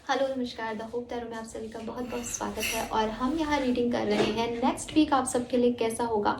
Hello नमस्कार, the hope tarot में आप सभी का बहुत बहुत स्वागत है। और हम यहाँ रीडिंग कर रहे हैं नेक्स्ट वीक आप सबके लिए कैसा होगा।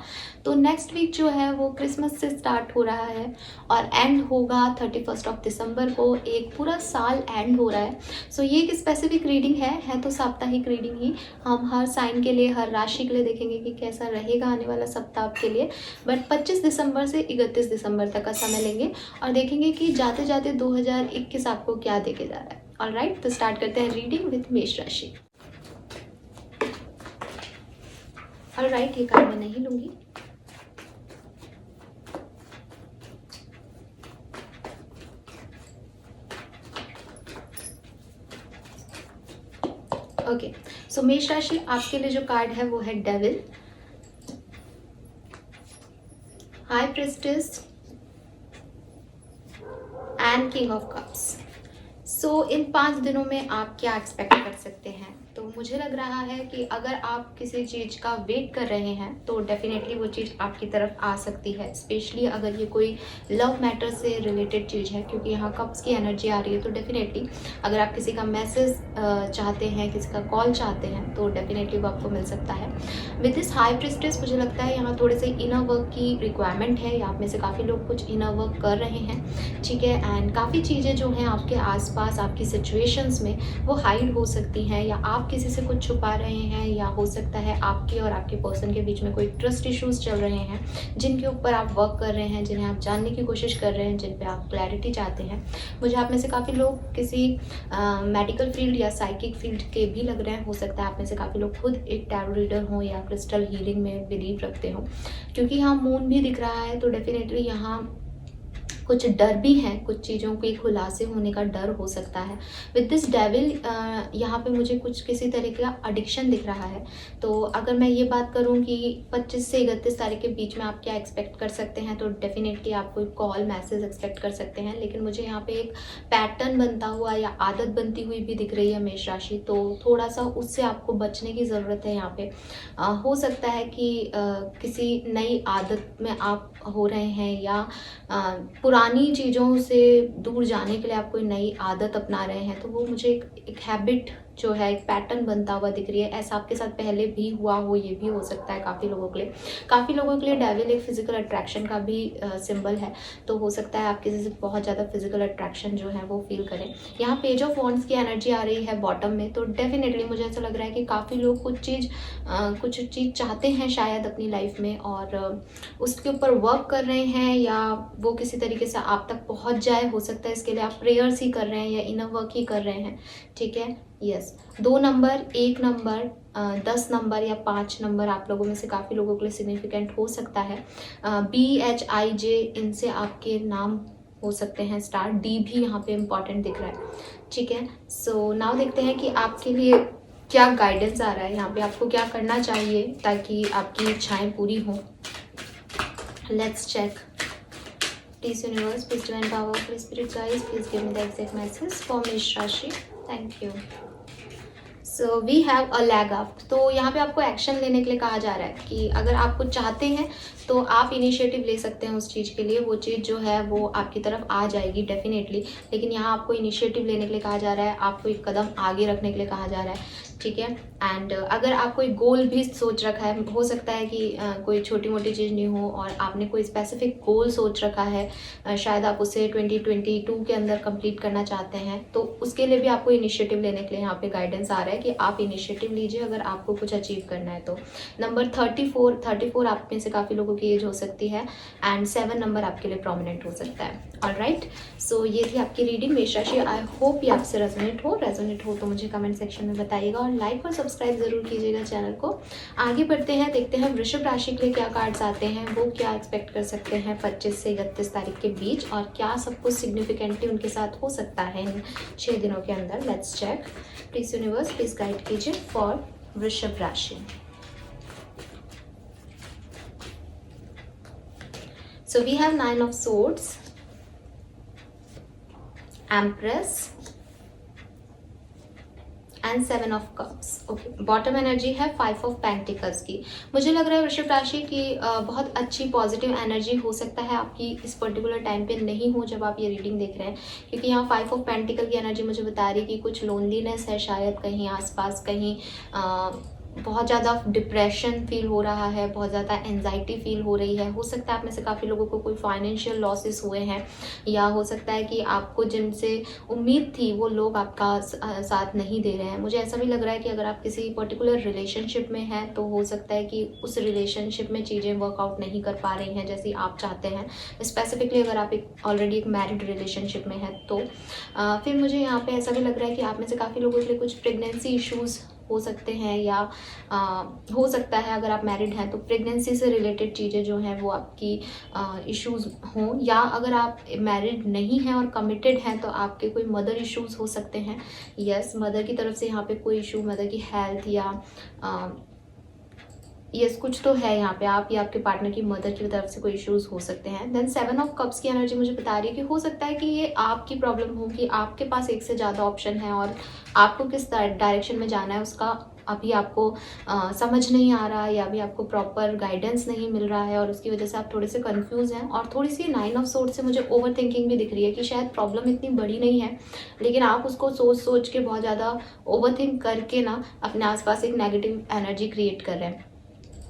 तो नेक्स्ट वीक जो है वो क्रिसमस से स्टार्ट हो रहा है और एंड होगा 31 दिसंबर को। एक पूरा साल एंड हो रहा है। सो ये एक स्पेसिफिक रीडिंग है तो साप्ताहिक रीडिंग ही। हम हर साइन के लिए, हर राशि के लिए देखेंगे कि कैसा रहेगा आने वाला सप्ताह आपके लिए। बट 25 दिसंबर से 31 दिसंबर तक का समय लेंगे और देखेंगे कि जाते जाते 2021 आपको क्या देके जा रहा है। ऑलराइट, तो स्टार्ट करते हैं रीडिंग विथ मेष राशि। ऑलराइट, ये कार्ड मैं नहीं लूंगी। ओके, सो मेष राशि आपके लिए जो कार्ड है वो है devil, high priestess and king of cups. So इन 5 दिनों में आप क्या एक्सपेक्ट कर सकते हैं? तो मुझे लग रहा है कि अगर आप किसी चीज़ का वेट कर रहे हैं तो डेफिनेटली वो चीज़ आपकी तरफ आ सकती है। स्पेशली अगर ये कोई लव मैटर से रिलेटेड चीज़ है, क्योंकि यहाँ कप्स की एनर्जी आ रही है। तो डेफिनेटली अगर आप किसी का मैसेज चाहते हैं, किसी का कॉल चाहते हैं, तो डेफिनेटली वो आपको मिल सकता है। विद दिस हाई प्रिस्टेस मुझे लगता है यहाँ थोड़े से इनर वर्क की रिक्वायरमेंट है, या आप में से काफ़ी लोग कुछ इनर वर्क कर रहे हैं, ठीक है। एंड काफ़ी चीज़ें जो हैं आपके आसपास, आपकी सिचुएशंस में वो हाइड हो सकती हैं, या आप किसी से कुछ छुपा रहे हैं, या हो सकता है आपके और आपके पर्सन के बीच में कोई ट्रस्ट इश्यूज चल रहे हैं जिनके ऊपर आप वर्क कर रहे हैं, जिन्हें आप जानने की कोशिश कर रहे हैं, जिन पे आप क्लैरिटी चाहते हैं। मुझे आप में से काफ़ी लोग किसी मेडिकल फील्ड या साइकिक फील्ड के भी लग रहे हैं। हो सकता है आप में से काफ़ी लोग खुद एक टैरो रीडर हों या क्रिस्टल हीलिंग में बिलीव रखते हों, क्योंकि यहाँ मून भी दिख रहा है। तो डेफिनेटली यहाँ कुछ डर भी हैं, कुछ चीज़ों के खुलासे होने का डर हो सकता है। विद दिस डेविल यहाँ पे मुझे कुछ किसी तरीके का एडिक्शन दिख रहा है। तो अगर मैं ये बात करूँ कि 25 से 31 तारीख के बीच में आप क्या एक्सपेक्ट कर सकते हैं, तो डेफिनेटली आप कोई कॉल मैसेज एक्सपेक्ट कर सकते हैं। लेकिन मुझे यहाँ पे एक पैटर्न बनता हुआ या आदत बनती हुई भी दिख रही है मेष राशि। तो थोड़ा सा उससे आपको बचने की ज़रूरत है यहाँ पे। हो सकता है कि किसी नई आदत में आप हो रहे हैं, या पुरानी चीज़ों से दूर जाने के लिए आप कोई नई आदत अपना रहे हैं। तो वो मुझे एक हैबिट जो है, एक पैटर्न बनता हुआ दिख रही है। ऐसा आपके साथ पहले भी हुआ हो, ये भी हो सकता है काफ़ी लोगों के लिए। काफ़ी लोगों के लिए डेविल एक फिजिकल अट्रैक्शन का भी सिंबल है। तो हो सकता है आप किसी से बहुत ज़्यादा फिजिकल अट्रैक्शन जो है वो फील करें। यहाँ पेज ऑफ वॉन्ड्स की एनर्जी आ रही है बॉटम में। तो डेफिनेटली मुझे ऐसा लग रहा है कि काफ़ी लोग कुछ चीज़ चाहते हैं शायद अपनी लाइफ में, और उसके ऊपर वर्क कर रहे हैं, या वो किसी तरीके से आप तक पहुंच जाए। हो सकता है इसके लिए आप प्रेयर्स ही कर रहे हैं या इनर वर्क ही कर रहे हैं, ठीक है। यस, 2 नंबर, 1 नंबर, 10 नंबर या 5 नंबर आप लोगों में से काफ़ी लोगों के लिए सिग्निफिकेंट हो सकता है। BHIJ, इनसे आपके नाम हो सकते हैं स्टार्ट। D भी यहाँ पे इम्पॉर्टेंट दिख रहा है, ठीक है। सो नाउ देखते हैं कि आपके लिए क्या गाइडेंस आ रहा है यहाँ पे, आपको क्या करना चाहिए ताकि आपकी इच्छाएं पूरी हों। Let's check. Please universe, please divine power, please spirit guides, please give me the exact message for Mesh Rashi. Thank you. So we have a lag up. तो यहाँ पे आपको एक्शन लेने के लिए कहा जा रहा है कि अगर आप कुछ चाहते हैं तो आप इनिशिएटिव ले सकते हैं उस चीज़ के लिए। वो चीज़ जो है वो आपकी तरफ आ जाएगी डेफिनेटली। लेकिन यहाँ आपको इनिशिएटिव लेने के लिए कहा जा रहा है, आपको एक कदम आगे रखने के लिए कहा जा रहा है, ठीक है। एंड अगर आप कोई गोल भी सोच रखा है, हो सकता है कि कोई छोटी मोटी चीज़ नहीं हो और आपने कोई स्पेसिफिक गोल सोच रखा है, शायद आप उसे 2022 के अंदर कंप्लीट करना चाहते हैं, तो उसके लिए भी आपको इनिशिएटिव लेने के लिए यहाँ पे गाइडेंस आ रहा है कि आप इनिशिएटिव लीजिए अगर आपको कुछ अचीव करना है तो। नंबर 34 आप में से काफ़ी लोगों की एज हो सकती है, एंड 7 नंबर आपके लिए प्रोमिनेंट हो सकता है। ऑलराइट, सो ये थी आपकी रीडिंग मेष राशि। आई होप ये आपसे रेजोनेट हो तो मुझे कमेंट सेक्शन में बताइएगा, और लाइक और सब्सक्राइब जरूर कीजिएगा चैनल को। आगे बढ़ते हैं, देखते हैं वृषभ राशि के लिए क्या कार्ड्स आते हैं, वो क्या एक्सपेक्ट कर सकते हैं 25 से 31 तारीख के बीच, और क्या सब कुछ सिग्निफिकेंटली उनके साथ हो सकता है इन 6 दिनों के अंदर। Let's check. Please universe, please guide कीजिए for Vrishabh rashi. So we have 9 of swords, Empress and 7 of cups. Okay, bottom energy है 5 ऑफ पेंटिकल्स की। मुझे लग रहा है वृषभ राशि की बहुत अच्छी पॉजिटिव एनर्जी हो सकता है आपकी इस पर्टिकुलर टाइम पे नहीं हो जब आप ये रीडिंग देख रहे हैं, क्योंकि यहाँ 5 ऑफ पेंटिकल की एनर्जी मुझे बता रही है कि कुछ लोनलीनेस है, शायद कहीं आसपास, कहीं बहुत ज़्यादा डिप्रेशन फील हो रहा है, बहुत ज़्यादा एंजाइटी फील हो रही है। हो सकता है आप में से काफ़ी लोगों को कोई फाइनेंशियल लॉसेस हुए हैं, या हो सकता है कि आपको जिनसे उम्मीद थी वो लोग आपका साथ नहीं दे रहे हैं। मुझे ऐसा भी लग रहा है कि अगर आप किसी पर्टिकुलर रिलेशनशिप में हैं तो हो सकता है कि उस रिलेशनशिप में चीज़ें वर्कआउट नहीं कर पा रही हैं जैसी आप चाहते हैं। स्पेसिफिकली अगर आप ऑलरेडी एक मैरिड रिलेशनशिप में हैं तो फिर मुझे यहाँ पे ऐसा भी लग रहा है कि आप में से काफ़ी लोगों के लिए कुछ प्रेगनेंसी इश्यूज़ हो सकते हैं, या हो सकता है अगर आप मैरिड हैं तो प्रेगनेंसी से रिलेटेड चीज़ें जो हैं वो आपकी इश्यूज़ हों, या अगर आप मैरिड नहीं हैं और कमिटेड हैं तो आपके कोई मदर इश्यूज़ हो सकते हैं। यस, मदर की तरफ से यहाँ पे कोई इशू, मदर की हेल्थ या यस कुछ तो है यहाँ पे, आप या आपके पार्टनर की मदर की तरफ से कोई इश्यूज़ हो सकते हैं। देन 7 ऑफ कप्स की एनर्जी मुझे बता रही है कि हो सकता है कि ये आपकी प्रॉब्लम हो कि आपके पास एक से ज़्यादा ऑप्शन है और आपको किस डायरेक्शन में जाना है उसका अभी आपको समझ नहीं आ रहा है, या अभी आपको प्रॉपर गाइडेंस नहीं मिल रहा है और उसकी वजह से आप थोड़े से कंफ्यूज हैं। और थोड़ी सी 9 ऑफ सोर्ड से मुझे ओवर थिंकिंग भी दिख रही है कि शायद प्रॉब्लम इतनी बड़ी नहीं है, लेकिन आप उसको सोच सोच के बहुत ज़्यादा ओवर थिंक करके ना अपने आसपास एक नेगेटिव एनर्जी क्रिएट कर रहे हैं।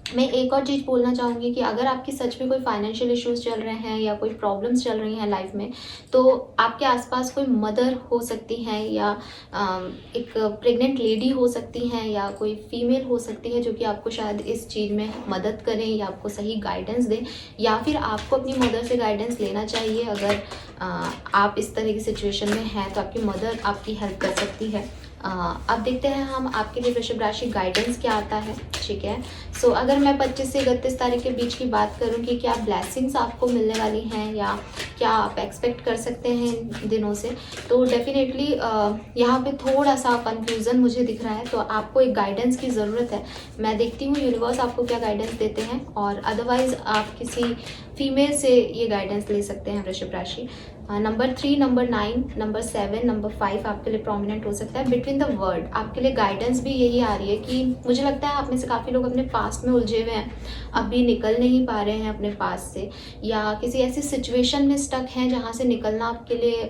मैं एक और चीज़ बोलना चाहूँगी कि अगर आपकी सच में कोई फाइनेंशियल इश्यूज़ चल रहे हैं या कोई प्रॉब्लम्स चल रही हैं लाइफ में, तो आपके आसपास कोई मदर हो सकती हैं, या एक प्रेग्नेंट लेडी हो सकती हैं, या कोई फीमेल हो सकती है जो कि आपको शायद इस चीज़ में मदद करें या आपको सही गाइडेंस दें, या फिर आपको अपनी मदर से गाइडेंस लेना चाहिए। अगर आप इस तरह की सिचुएशन में हैं तो आपकी मदर आपकी हेल्प कर सकती है। अब देखते हैं हम आपके लिए वृषभ राशि गाइडेंस क्या आता है। ठीक है, सो अगर मैं 25 से 31 तारीख के बीच की बात करूं कि क्या ब्लेसिंग्स आपको मिलने वाली हैं या क्या आप एक्सपेक्ट कर सकते हैं इन दिनों से, तो डेफिनेटली यहाँ पे थोड़ा सा कंफ्यूजन मुझे दिख रहा है, तो आपको एक गाइडेंस की ज़रूरत है। मैं देखती हूँ यूनिवर्स आपको क्या गाइडेंस देते हैं, और अदरवाइज़ आप किसी फीमेल से ये गाइडेंस ले सकते हैं वृषभ राशि। नंबर 3, नंबर 9, नंबर 7, नंबर 5 आपके लिए प्रोमिनेंट हो सकता है। बिटवीन द वर्ड आपके लिए गाइडेंस भी यही आ रही है कि मुझे लगता है आप में से काफ़ी लोग अपने पास्ट में उलझे हुए हैं, अभी निकल नहीं पा रहे हैं अपने पास्ट से, या किसी ऐसी सिचुएशन में स्टक हैं जहाँ से निकलना आपके लिए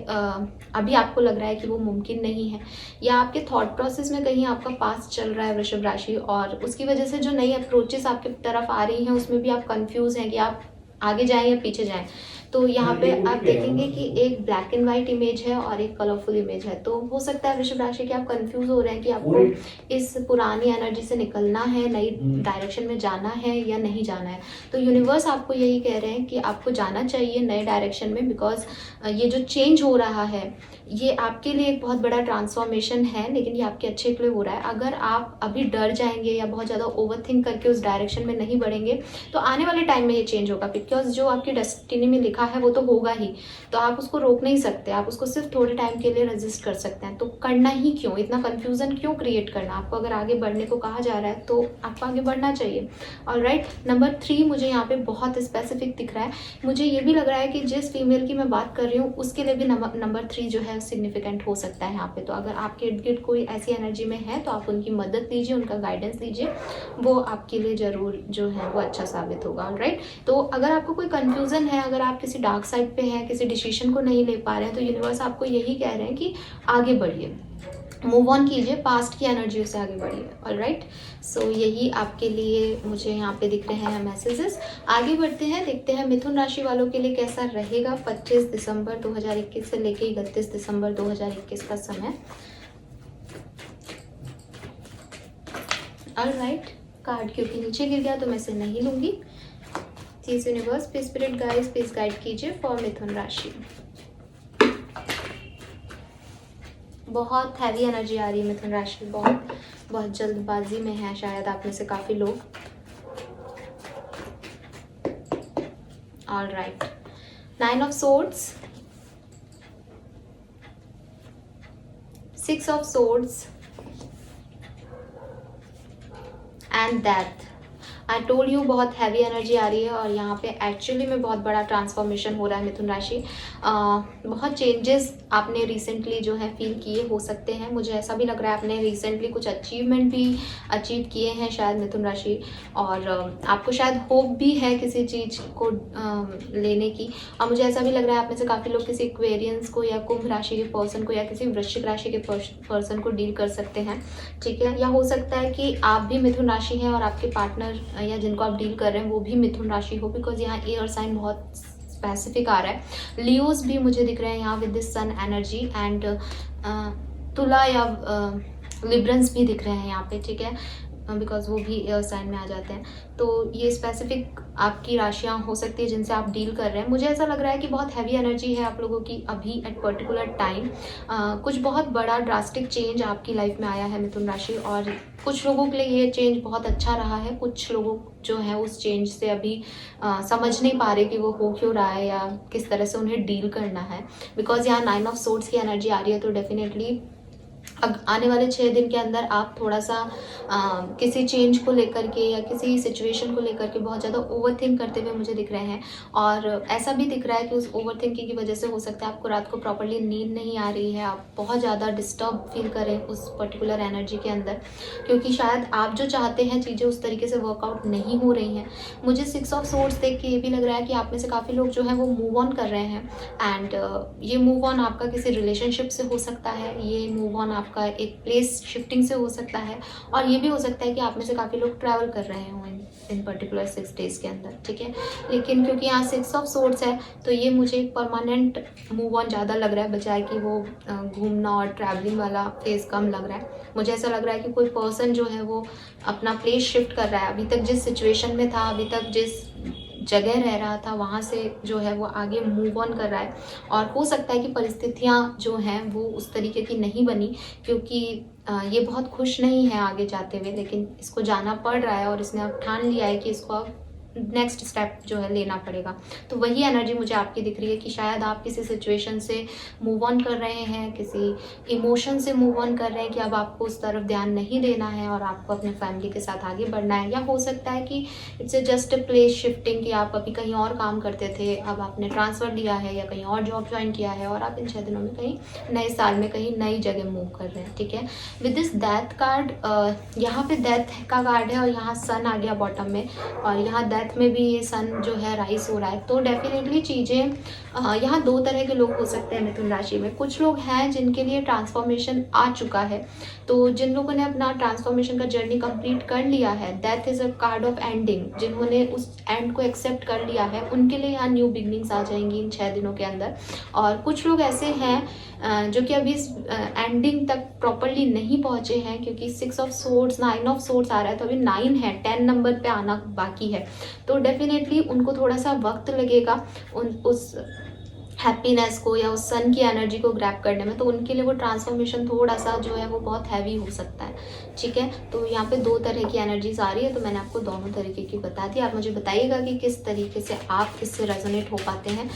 अभी आपको लग रहा है कि वो मुमकिन नहीं है, या आपके थॉट प्रोसेस में कहीं आपका पास्ट चल रहा है वृषभ राशि, और उसकी वजह से जो नई अप्रोचेस आपकी तरफ आ रही हैं उसमें भी आप कंफ्यूज हैं कि आप आगे जाएं या पीछे जाएं। तो यहाँ पे आप देखेंगे कि एक ब्लैक एंड वाइट इमेज है और एक कलरफुल इमेज है, तो हो सकता है वृषभ राशि कि आप कंफ्यूज हो रहे हैं कि आपको इस पुरानी एनर्जी से निकलना है, नई डायरेक्शन में जाना है या नहीं जाना है। तो यूनिवर्स आपको यही कह रहे हैं कि आपको जाना चाहिए नए डायरेक्शन में, बिकॉज ये जो चेंज हो रहा है ये आपके लिए एक बहुत बड़ा ट्रांसफॉर्मेशन है, लेकिन ये आपके अच्छे के लिए हो रहा है। अगर आप अभी डर जाएंगे या बहुत ज़्यादा ओवर थिंक करके उस डायरेक्शन में नहीं बढ़ेंगे तो आने वाले टाइम में ये चेंज होगा, बिकॉज जो आपकी डेस्टिनी में लिखा है वो तो होगा ही, तो आप उसको रोक नहीं सकते, आप उसको सिर्फ थोड़े टाइम के लिए रेजिस्ट कर सकते हैं। तो करना ही क्यों, इतना कन्फ्यूजन क्यों क्रिएट करना? आपको अगर आगे बढ़ने को कहा जा रहा है तो आपको आगे बढ़ना चाहिए। ऑलराइट, नंबर 3 मुझे यहाँ पे बहुत स्पेसिफिक दिख रहा है। मुझे ये भी लग रहा है कि जिस फीमेल की मैं बात कर रही हूँ उसके लिए भी नंबर 3 जो है सिग्निफिकेंट हो सकता है यहाँ पे। तो अगर आपके इर्द गिर्द कोई ऐसी एनर्जी में है तो आप उनकी मदद लीजिए, उनका गाइडेंस लीजिए, वो आपके लिए ज़रूर जो है वो अच्छा साबित होगा। ऑलराइट, तो अगर आपको कोई कन्फ्यूज़न है, अगर आप किसी डार्क साइड पे हैं, किसी डिसीजन को नहीं ले पा रहे हैं, तो यूनिवर्स आपको यही कह रहे हैं कि आगे बढ़िए, मूव ऑन कीजिए, पास्ट की एनर्जी से आगे बढ़िए। ऑलराइट, सो यही आपके लिए मुझे यहाँ पे दिख रहे हैं मैसेजेस। आगे बढ़ते हैं, देखते हैं मिथुन राशि वालों के लिए कैसा रहेगा 25 दिसंबर 2021 से लेके 31 दिसंबर 2021 का समय। ऑलराइट, कार्ड क्योंकि नीचे गिर गया तो मैं इसे नहीं लूंगी। Please universe, please spirit guides, please guide कीजिए फॉर मिथुन राशि। बहुत हैवी एनर्जी आ रही है मिथुन राशि, बहुत जल्दबाजी में है शायद आप में से काफ़ी लोग। Alright, 9 of swords, 6 of swords and death. I told you बहुत हैवी एनर्जी आ रही है और यहाँ पे एक्चुअली में बहुत बड़ा ट्रांसफॉर्मेशन हो रहा है मिथुन राशि। बहुत चेंजेस आपने रिसेंटली जो है फील किए हो सकते हैं, मुझे ऐसा भी लग रहा है आपने रिसेंटली कुछ अचीवमेंट भी अचीव किए हैं शायद मिथुन राशि, और आपको शायद होप भी है किसी चीज़ को लेने की। और मुझे ऐसा भी लग रहा है आप में से काफ़ी लोग किसी एक्वेरियंस को या कुंभ राशि के पर्सन को या किसी वृश्चिक राशि के पर्सन को डील कर सकते हैं, ठीक है। या हो सकता है कि आप भी मिथुन राशि हैं और आपके पार्टनर या जिनको आप डील कर रहे हैं वो भी मिथुन राशि हो, बिकॉज यहाँ एयर साइन बहुत स्पेसिफिक आ रहा है। लियोज भी मुझे दिख रहे हैं यहाँ with this sun energy, and Tula या लिब्रंस भी दिख रहे हैं यहाँ पे, ठीक है, बिकॉज वो भी एयर साइन में आ जाते हैं। तो ये स्पेसिफिक आपकी राशियाँ हो सकती है जिनसे आप डील कर रहे हैं। मुझे ऐसा लग रहा है कि बहुत हैवी एनर्जी है आप लोगों की अभी एट पर्टिकुलर टाइम। कुछ बहुत बड़ा ड्रास्टिक चेंज आपकी लाइफ में आया है मिथुन राशि, और कुछ लोगों के लिए ये चेंज बहुत अच्छा रहा है, कुछ लोगों जो है उस चेंज से अभी समझ नहीं पा रहे कि वो हो क्यों रहा है या किस तरह से उन्हें डील करना है, बिकॉज यहाँ 9 ऑफ सोर्ड्स की एनर्जी आ रही है। तो डेफिनेटली अब आने वाले 6 दिन के अंदर आप थोड़ा सा किसी चेंज को लेकर के या किसी सिचुएशन को लेकर के बहुत ज़्यादा ओवर थिंक करते हुए मुझे दिख रहे हैं, और ऐसा भी दिख रहा है कि उस ओवर थिंकिंग की वजह से हो सकता है आपको रात को प्रॉपर्ली नींद नहीं आ रही है, आप बहुत ज़्यादा डिस्टर्ब फील करें उस पर्टिकुलर एनर्जी के अंदर, क्योंकि शायद आप जो चाहते हैं चीज़ें उस तरीके से वर्कआउट नहीं हो रही हैं। मुझे 6 ऑफ सोर्ड्स देख के ये भी लग रहा है कि आप में से काफ़ी लोग जो है वो मूव ऑन कर रहे हैं, एंड ये मूव ऑन आपका किसी रिलेशनशिप से हो सकता है, ये मूव ऑन आपका एक प्लेस शिफ्टिंग से हो सकता है, और ये भी हो सकता है कि आप में से काफ़ी लोग ट्रैवल कर रहे हों इन पर्टिकुलर 6 डेज के अंदर, ठीक है। लेकिन क्योंकि यहाँ 6 ऑफ सोर्ड्स है तो ये मुझे एक परमानेंट मूव ऑन ज़्यादा लग रहा है, बजाय कि वो घूमना और ट्रैवलिंग वाला फेज कम लग रहा है। मुझे ऐसा लग रहा है कि कोई पर्सन जो है वो अपना प्लेस शिफ्ट कर रहा है, अभी तक जिस सिचुएशन में था, अभी तक जिस जगह रह रहा था वहाँ से जो है वो आगे मूव ऑन कर रहा है। और हो सकता है कि परिस्थितियाँ जो हैं वो उस तरीके की नहीं बनी, क्योंकि ये बहुत खुश नहीं है आगे जाते हुए, लेकिन इसको जाना पड़ रहा है और इसने अब ठान लिया है कि इसको अब नेक्स्ट स्टेप जो है लेना पड़ेगा। तो वही एनर्जी मुझे आपकी दिख रही है कि शायद आप किसी सिचुएशन से मूव ऑन कर रहे हैं, किसी इमोशन से मूव ऑन कर रहे हैं कि अब आपको उस तरफ ध्यान नहीं देना है और आपको अपने फैमिली के साथ आगे बढ़ना है। या हो सकता है कि it's just a place shifting, कि आप अभी कहीं और काम करते थे, अब आपने ट्रांसफ़र लिया है या कहीं और जॉब ज्वाइन किया है और आप इन 6 दिनों में कहीं नए साल में कहीं नई जगह मूव कर रहे हैं, ठीक है। विद दिस डेथ कार्ड, यहाँ पे डेथ का कार्ड है और यहाँ सन आ गया बॉटम में, और यहाँ डेथ में भी ये सन जो है राइज हो रहा है। तो डेफिनेटली चीज़ें यहाँ 2 तरह के लोग हो सकते हैं मिथुन राशि में। कुछ लोग हैं जिनके लिए ट्रांसफॉर्मेशन आ चुका है, तो जिन लोगों ने अपना ट्रांसफॉर्मेशन का जर्नी कंप्लीट कर लिया है, death is a card of ending, जिन्होंने उस एंड को एक्सेप्ट कर लिया है उनके लिए यहाँ न्यू बिगनिंग्स आ जाएंगी इन 6 दिनों के अंदर। और कुछ लोग ऐसे हैं जो कि अभी इस एंडिंग तक प्रॉपरली नहीं पहुँचे हैं, क्योंकि 6 ऑफ सोर्ड्स 9 ऑफ सोर्ड्स आ रहा है, तो अभी 9 है, 10 नंबर पे आना बाकी है। तो डेफिनेटली उनको थोड़ा सा वक्त लगेगा उस हैप्पीनेस को या उस सन की एनर्जी को ग्रैब करने में, तो उनके लिए वो ट्रांसफॉर्मेशन थोड़ा सा जो है वो बहुत हैवी हो सकता है, ठीक है। तो यहाँ पे 2 तरह की एनर्जीज आ रही है, तो मैंने आपको दोनों तरीके की बता दी। आप मुझे बताइएगा कि किस तरीके से आप इससे रेजोनेट हो पाते हैं।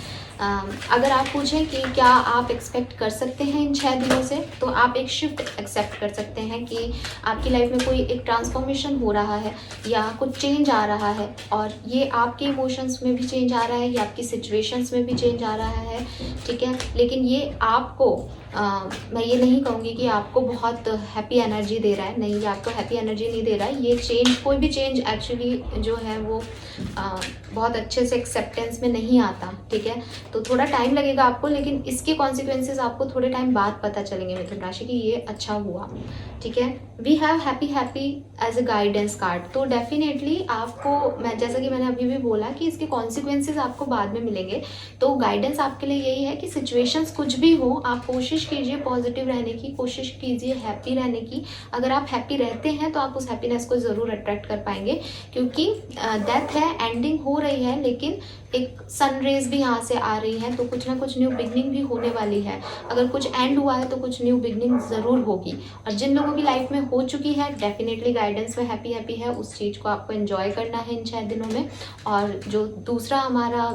अगर आप पूछें कि क्या आप एक्सपेक्ट कर सकते हैं इन 6 दिनों से, तो आप एक शिफ्ट एक्सेप्ट कर सकते हैं कि आपकी लाइफ में कोई एक ट्रांसफॉर्मेशन हो रहा है या कुछ चेंज आ रहा है, और ये आपके इमोशंस में भी चेंज आ रहा है या आपकी सिचुएशंस में भी चेंज आ रहा है, ठीक है। लेकिन ये आपको मैं ये नहीं कहूँगी कि आपको बहुत हैप्पी एनर्जी दे रहा है, नहीं, ये आपको हैप्पी एनर्जी नहीं दे रहा है। ये चेंज, कोई भी चेंज एक्चुअली जो है वो बहुत अच्छे से एक्सेप्टेंस में नहीं आता, ठीक है। तो थोड़ा टाइम लगेगा आपको, लेकिन इसके कॉन्सिक्वेंसेस आपको थोड़े टाइम बाद पता चलेंगे मिथुन राशि कि ये अच्छा हुआ, ठीक है। We have happy as a guidance card, तो डेफिनेटली आपको, मैं जैसा कि मैंने अभी भी बोला कि इसके कॉन्सिक्वेंसेस आपको बाद में मिलेंगे। तो गाइडेंस आपके लिए यही है कि सिचुएशंस कुछ भी हो, आप कोशिश कीजिए पॉजिटिव रहने की, कोशिश कीजिए हैप्पी रहने की। अगर आप हैप्पी रहते हैं तो आप उस हैप्पीनेस को ज़रूर अट्रैक्ट कर पाएंगे, क्योंकि डेथ है, एंडिंग हो रही है, लेकिन एक सन रेज भी यहाँ से आ रही हैं, तो कुछ ना कुछ न्यू बिगनिंग भी होने वाली है। अगर कुछ एंड हुआ है तो कुछ न्यू बिगनिंग ज़रूर होगी। और जिन लोगों की लाइफ में हो चुकी है, डेफिनेटली गाइडेंस में हैप्पी हैप्पी है, उस चीज़ को आपको एंजॉय करना है इन 6 दिनों में। और जो दूसरा हमारा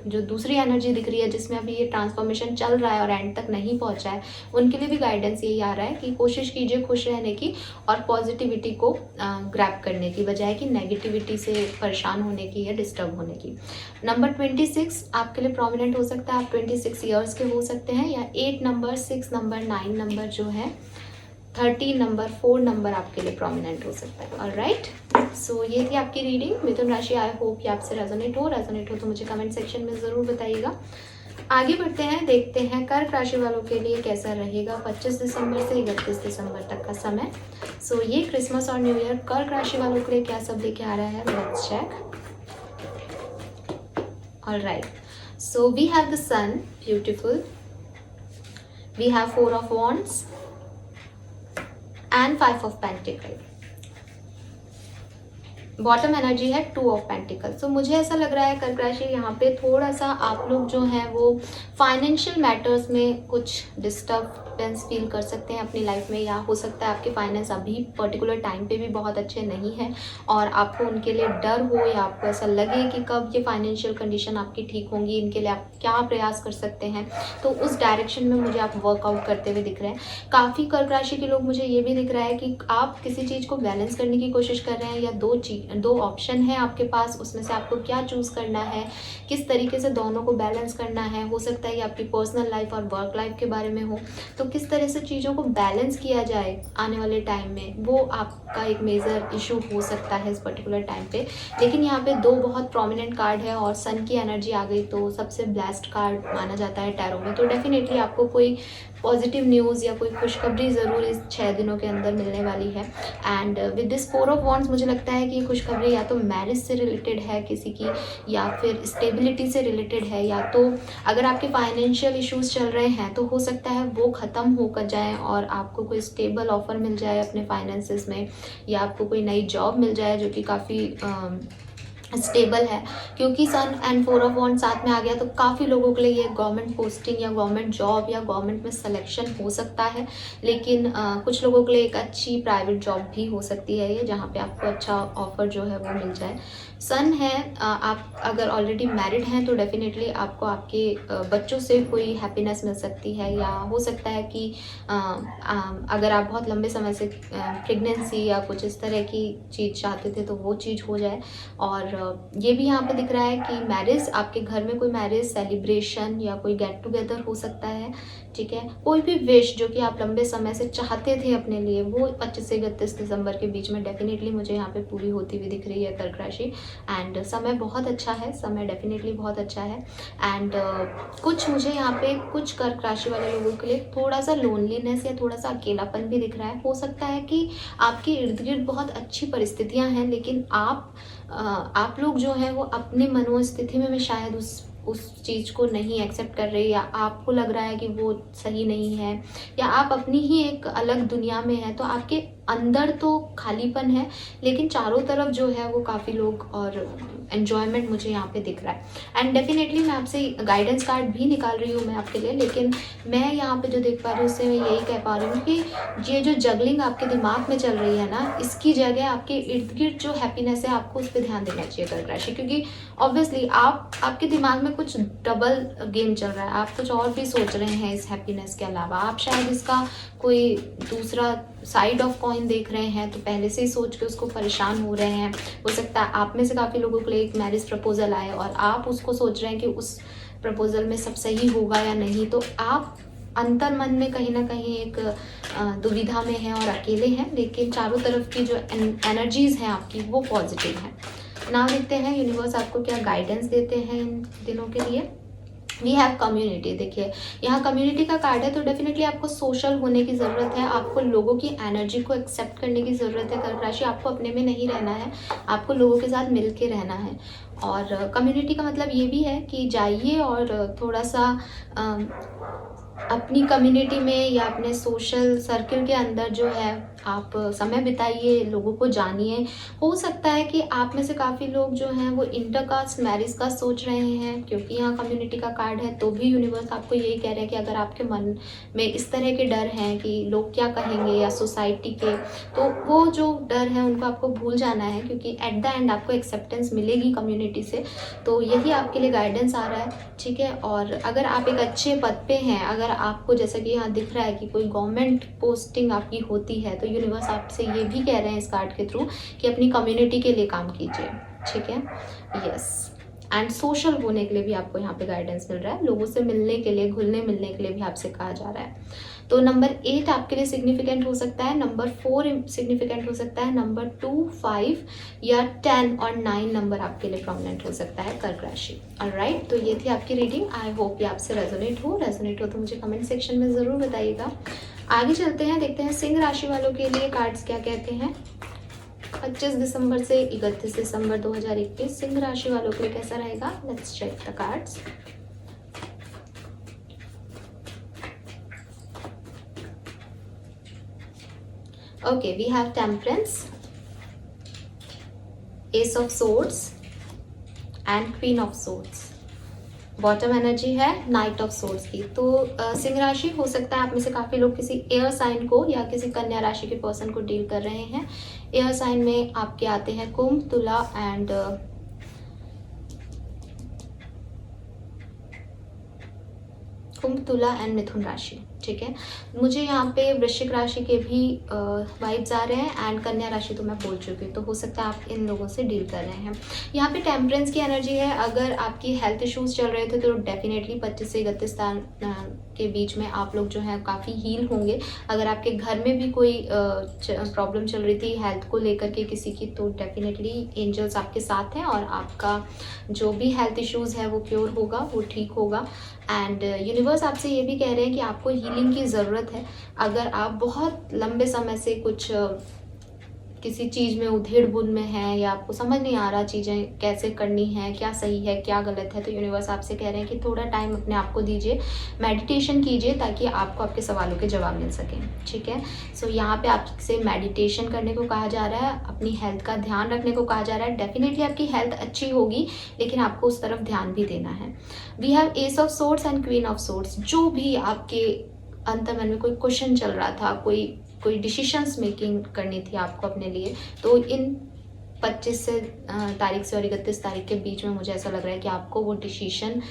जो दूसरी एनर्जी दिख रही है जिसमें अभी ये ट्रांसफॉर्मेशन चल रहा है और एंड तक नहीं पहुँचा है, उनके लिए भी गाइडेंस यही आ रहा है कि कोशिश कीजिए खुश रहने की और पॉजिटिविटी को ग्रैब करने की, बजाय कि नेगेटिविटी से परेशान होने की या डिस्टर्ब होने की। नंबर 26 आपके लिए प्रोमिनेंट हो सकता है। आप 26 ईयर्स के हो सकते हैं, या 8 नंबर, 6 नंबर, 9 नंबर जो है, 30 नंबर, 4 नंबर आपके लिए प्रोमिनेंट हो सकता है। ऑलराइट, सो ये थी आपकी रीडिंग मिथुन राशि। आई होप कि आपसे रेजोनेट हो तो मुझे कमेंट सेक्शन में ज़रूर बताइएगा। आगे बढ़ते हैं, देखते हैं कर्क राशि वालों के लिए कैसा रहेगा 25 दिसंबर से 31 दिसंबर तक का समय। सो ये क्रिसमस और न्यू ईयर कर्क राशि वालों के लिए क्या सब लेके आ रहा है, let's check. Alright, so we have the sun, beautiful. We have 4 of wands and 5 of pentacles. Bottom energy है 2 ऑफ पेंटिकल। सो मुझे ऐसा लग रहा है कर्क राशि यहाँ पे थोड़ा सा आप लोग जो हैं वो फाइनेंशियल मैटर्स में कुछ डिस्टर्बेंस फील कर सकते हैं अपनी लाइफ में, या हो सकता है आपके फाइनेंस अभी पर्टिकुलर टाइम पे भी बहुत अच्छे नहीं हैं और आपको उनके लिए डर हो, या आपको ऐसा लगे कि कब ये फाइनेंशियल कंडीशन आपकी ठीक होंगी, इनके लिए आप क्या प्रयास कर सकते हैं। तो उस डायरेक्शन में मुझे आप वर्कआउट करते हुए दिख रहे हैं। काफ़ी कर्क राशि के लोग, मुझे ये भी दिख रहा है कि आप किसी चीज़ को बैलेंस करने की कोशिश कर रहे हैं, या दो ऑप्शन है आपके पास, उसमें से आपको क्या चूज़ करना है, किस तरीके से दोनों को बैलेंस करना है। हो सकता है ये आपकी पर्सनल लाइफ और वर्क लाइफ के बारे में हो, तो किस तरह से चीज़ों को बैलेंस किया जाए आने वाले टाइम में, वो आपका एक मेजर इशू हो सकता है इस पर्टिकुलर टाइम पे। लेकिन यहाँ पे 2 बहुत प्रोमिनेंट कार्ड है और सन की एनर्जी आ गई, तो सबसे ब्लेस्ड कार्ड माना जाता है टैरो में। तो डेफिनेटली आपको कोई पॉजिटिव न्यूज़ या कोई खुशखबरी ज़रूर इस 6 दिनों के अंदर मिलने वाली है। And with this 4 of wands मुझे लगता है कि ये खुशखबरी या तो मैरिज से रिलेटेड है किसी की, या फिर स्टेबिलिटी से रिलेटेड है, या तो अगर आपके फाइनेंशियल इश्यूज चल रहे हैं तो हो सकता है वो ख़त्म होकर जाए और आपको कोई स्टेबल ऑफर मिल जाए अपने फाइनेंसेस में, या आपको कोई नई जॉब मिल जाए जो कि काफ़ी स्टेबल है। क्योंकि सन एंड 4 ऑफ वॉन्ड साथ में आ गया, तो काफ़ी लोगों के लिए ये गवर्नमेंट पोस्टिंग या गवर्नमेंट जॉब या गवर्नमेंट में सिलेक्शन हो सकता है। लेकिन कुछ लोगों के लिए एक अच्छी प्राइवेट जॉब भी हो सकती है ये, जहाँ पे आपको अच्छा ऑफर जो है वो मिल जाए। सन है, आप अगर ऑलरेडी मैरिड हैं तो डेफिनेटली आपको आपके बच्चों से कोई हैप्पीनेस मिल सकती है, या हो सकता है कि अगर आप बहुत लंबे समय से प्रेगनेंसी या कुछ इस तरह की चीज़ चाहते थे तो वो चीज़ हो जाए। और ये भी यहाँ पे दिख रहा है कि मैरिज, आपके घर में कोई मैरिज सेलिब्रेशन या कोई गेट टुगेदर हो सकता है, ठीक है। कोई भी विश जो कि आप लंबे समय से चाहते थे अपने लिए, वो 25 से 31 दिसंबर के बीच में डेफिनेटली मुझे यहाँ पे पूरी होती हुई दिख रही है कर्क राशि। एंड समय बहुत अच्छा है, समय डेफिनेटली बहुत अच्छा है। एंड कुछ मुझे यहाँ पे कुछ कर्क राशि वाले लोगों के लिए थोड़ा सा लोनलीनेस या थोड़ा सा अकेलापन भी दिख रहा है। हो सकता है कि आपके इर्द गिर्द बहुत अच्छी परिस्थितियाँ हैं, लेकिन आप लोग जो हैं वो अपनी मनोस्थिति में शायद उस चीज़ को नहीं एक्सेप्ट कर रहे, या आपको लग रहा है कि वो सही नहीं है, या आप अपनी ही एक अलग दुनिया में हैं। तो आपके अंदर तो खालीपन है, लेकिन चारों तरफ जो है वो काफ़ी लोग और एन्जॉयमेंट मुझे यहाँ पे दिख रहा है। एंड डेफिनेटली मैं आपसे गाइडेंस कार्ड भी निकाल रही हूँ मैं आपके लिए, लेकिन मैं यहाँ पे जो देख पा रही हूँ उससे मैं यही कह पा रही हूँ कि ये जो जगलिंग आपके दिमाग में चल रही है ना, इसकी जगह आपके इर्द गिर्द जो हैप्पीनेस है आपको उस पर ध्यान देना चाहिए कर्क राशि। क्योंकि ऑब्वियसली आपके दिमाग में कुछ डबल गेम चल रहा है, आप कुछ और भी सोच रहे हैं इस हैप्पीनेस के अलावा। आप शायद इसका कोई दूसरा साइड ऑफ कॉइन देख रहे हैं, तो पहले से ही सोच के उसको परेशान हो रहे हैं। हो सकता है आप में से काफ़ी लोगों के लिए एक मैरिज प्रपोजल आए और आप उसको सोच रहे हैं कि उस प्रपोजल में सब सही होगा या नहीं। तो आप अंतर मन में कहीं ना कहीं एक दुविधा में हैं और अकेले हैं, लेकिन चारों तरफ की जो एनर्जीज़ हैं आपकी वो पॉजिटिव हैं। नाउ देखते हैं यूनिवर्स आपको क्या गाइडेंस देते हैं इन दिनों के लिए। We have community. देखिए यहाँ कम्युनिटी का कार्ड है, तो डेफिनेटली आपको सोशल होने की ज़रूरत है, आपको लोगों की एनर्जी को एक्सेप्ट करने की ज़रूरत है कर्क राशि। आपको अपने में नहीं रहना है, आपको लोगों के साथ मिल के रहना है। और कम्युनिटी का मतलब ये भी है कि जाइए और थोड़ा सा अपनी कम्युनिटी में या अपने सोशल सर्किल के अंदर जो है आप समय बिताइए, लोगों को जानिए। हो सकता है कि आप में से काफ़ी लोग जो हैं वो इंटरकास्ट मैरिज का सोच रहे हैं, क्योंकि यहाँ कम्युनिटी का कार्ड है, तो भी यूनिवर्स आपको यही कह रहे हैं कि अगर आपके मन में इस तरह के डर हैं कि लोग क्या कहेंगे या सोसाइटी के, तो वो जो डर है उनको आपको भूल जाना है, क्योंकि एट द एंड आपको एक्सेप्टेंस मिलेगी कम्युनिटी से। तो यही आपके लिए गाइडेंस आ रहा है, ठीक है। और अगर आप एक अच्छे पद पे हैं, अगर आपको जैसा कि यहाँ दिख रहा है कि कोई गवर्नमेंट पोस्टिंग आपकी होती है, तो यूनिवर्स आपसे ये भी कह रहे हैं इस कार्ड के थ्रू कि अपनी कम्युनिटी के लिए काम कीजिए, ठीक है। यस, एंड सोशल होने के लिए भी आपको यहाँ पे गाइडेंस मिल रहा है, लोगों से मिलने के लिए, घुलने मिलने के लिए भी आपसे कहा जा रहा है। तो नंबर 8 आपके लिए सिग्निफिकेंट हो सकता है, नंबर 4 सिग्निफिकेंट हो सकता है, नंबर 2, 5 या 10 और 9 नंबर आपके लिए प्रोमिनेंट हो सकता है कर्क राशि। ऑलराइट, तो ये थी आपकी रीडिंग। आई होप ये आपसे रेजोनेट हो तो मुझे कमेंट सेक्शन में ज़रूर बताइएगा। आगे चलते हैं, देखते हैं सिंह राशि वालों के लिए कार्ड्स क्या कहते हैं। 25 दिसंबर से 31 दिसंबर 2021 सिंह राशि वालों के लिए कैसा रहेगा। Let's check the cards. Okay, we have Temperance, Ace of Swords and Queen of Swords. Bottom energy है नाइट ऑफ सोर्ड्स की। तो सिंह राशि, हो सकता है आप में से काफ़ी लोग किसी एयर साइन को या किसी कन्या राशि के पर्सन को डील कर रहे हैं। एयर साइन में आपके आते हैं कुंभ, तुला एंड मिथुन राशि, ठीक है। मुझे यहाँ पे वृश्चिक राशि के भी वाइब्स आ रहे हैं एंड कन्या राशि तो मैं बोल चुकी हूँ, तो हो सकता है आप इन लोगों से डील कर रहे हैं। यहाँ पे टेम्परेंस की एनर्जी है। अगर आपकी हेल्थ इश्यूज चल रहे थे तो डेफिनेटली 25 से 31 के बीच में आप लोग जो है काफ़ी हील होंगे। अगर आपके घर में भी कोई प्रॉब्लम चल रही थी हेल्थ को लेकर के किसी की, तो डेफिनेटली एंजल्स आपके साथ हैं और आपका जो भी हेल्थ इश्यूज है वो क्योर होगा, वो ठीक होगा। एंड यूनिवर्स आपसे ये भी कह रहे हैं कि आपको हीलिंग की ज़रूरत है। अगर आप बहुत लंबे समय से कुछ किसी चीज़ में उधेड़ बुन में है या आपको समझ नहीं आ रहा चीज़ें कैसे करनी है, क्या सही है क्या गलत है, तो यूनिवर्स आपसे कह रहे हैं कि थोड़ा टाइम अपने आप को दीजिए, मेडिटेशन कीजिए ताकि आपको आपके सवालों के जवाब मिल सकें, ठीक है। सो यहाँ पे आपसे मेडिटेशन करने को कहा जा रहा है, अपनी हेल्थ का ध्यान रखने को कहा जा रहा है। डेफिनेटली आपकी हेल्थ अच्छी होगी, लेकिन आपको उस तरफ ध्यान भी देना है। We have ace of swords and queen of swords. जो भी आपके अंतर्मन में कोई क्वेश्चन चल रहा था, कोई डिसीशंस मेकिंग करनी थी आपको अपने लिए, तो इन 25 तारीख से और 31 तारीख के बीच में मुझे ऐसा लग रहा है कि आपको वो डिसीशन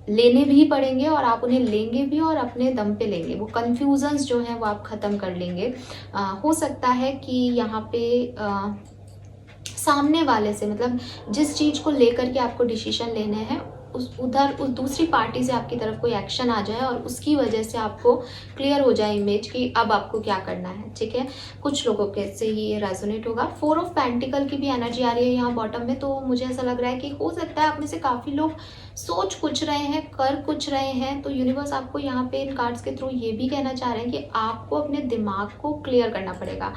लेने भी पड़ेंगे और आप उन्हें लेंगे भी और अपने दम पे लेंगे। वो कन्फ्यूजन्स जो हैं वो आप ख़त्म कर लेंगे। हो सकता है कि यहाँ पे सामने वाले से, मतलब जिस चीज़ को लेकर के आपको डिसीजन लेने हैं, उस दूसरी पार्टी से आपकी तरफ कोई एक्शन आ जाए और उसकी वजह से आपको क्लियर हो जाए इमेज कि अब आपको क्या करना है, ठीक है। कुछ लोगों के से ही ये रेजोनेट होगा। 4 ऑफ पेंटिकल की भी एनर्जी आ रही है यहाँ बॉटम में, तो मुझे ऐसा लग रहा है कि हो सकता है आप में से काफ़ी लोग सोच कुछ रहे हैं, कर कुछ रहे हैं। तो यूनिवर्स आपको यहाँ पे इन कार्ड्स के थ्रू ये भी कहना चाह रहे हैं कि आपको अपने दिमाग को क्लियर करना पड़ेगा।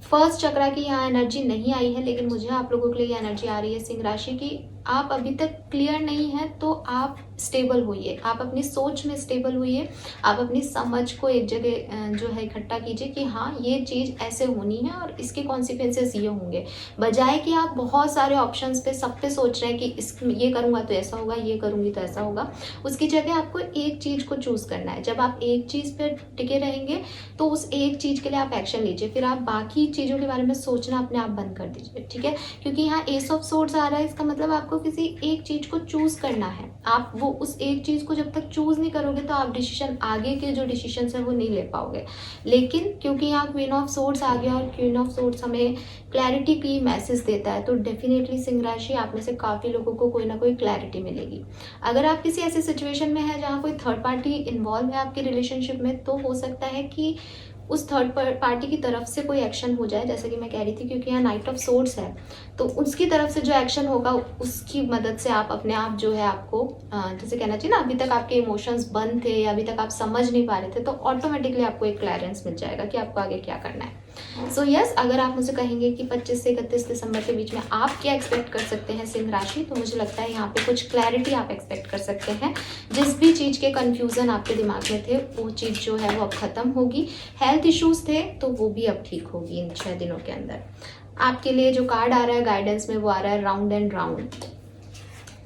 फर्स्ट चक्रा की यहाँ एनर्जी नहीं आई है, लेकिन मुझे आप लोगों के लिए एनर्जी आ रही है सिंह राशि की। आप अभी तक क्लियर नहीं है तो आप स्टेबल होइए, आप अपनी सोच में स्टेबल होइए, आप अपनी समझ को एक जगह जो है इकट्ठा कीजिए कि हाँ ये चीज़ ऐसे होनी है और इसके कॉन्सिक्वेंसेस ये होंगे। बजाय कि आप बहुत सारे ऑप्शंस पे सब पे सोच रहे हैं कि ये करूँगा तो ऐसा होगा, ये करूँगी तो ऐसा होगा, उसकी जगह आपको एक चीज़ को चूज़ करना है। जब आप एक चीज़ पर टिके रहेंगे तो उस एक चीज़ के लिए आप एक्शन लीजिए, फिर आप बाकी चीज़ों के बारे में सोचना अपने आप बंद कर दीजिए, ठीक है। क्योंकि यहाँ एस ऑफ सोर्ड्स आ रहा है, इसका मतलब आपको किसी एक चीज़ को चूज करना है। आप वो उस एक चीज़ को जब तक चूज नहीं करोगे तो आप डिसीजन, आगे के जो डिसीजन है वो नहीं ले पाओगे। लेकिन क्योंकि यहाँ क्वीन ऑफ सोर्ड्स आ गया और क्वीन ऑफ सोर्ड्स हमें क्लैरिटी की मैसेज देता है, तो डेफिनेटली सिंह राशि आप में से काफ़ी लोगों को कोई ना कोई क्लैरिटी मिलेगी। अगर आप किसी ऐसी सिचुएशन में है जहाँ कोई थर्ड पार्टी इन्वॉल्व है आपकी रिलेशनशिप में, तो हो सकता है कि उस थर्ड पार्टी की तरफ से कोई एक्शन हो जाए, जैसे कि मैं कह रही थी, क्योंकि यहाँ नाइट ऑफ सोर्ड्स है, तो उसकी तरफ से जो एक्शन होगा उसकी मदद से आप अपने आप जो है आपको जैसे कहना चाहिए ना, अभी तक आपके इमोशंस बंद थे या अभी तक आप समझ नहीं पा रहे थे, तो ऑटोमेटिकली आपको एक क्लियरेंस मिल जाएगा कि आपको आगे क्या करना है। सो यस, अगर आप मुझे कहेंगे कि 25 से 31 दिसंबर के बीच में आप क्या एक्सपेक्ट कर सकते हैं सिंह राशि, तो मुझे लगता है यहाँ पे कुछ क्लैरिटी आप एक्सपेक्ट कर सकते हैं। जिस भी चीज़ के कन्फ्यूज़न आपके दिमाग में थे वो चीज़ जो है वो अब खत्म होगी। हेल्थ हेल्थ इश्यूज थे तो वो भी अब ठीक होगी इन 6 दिनों के अंदर। आपके लिए जो कार्ड आ रहा है गाइडेंस में वो आ रहा है राउंड एंड राउंड।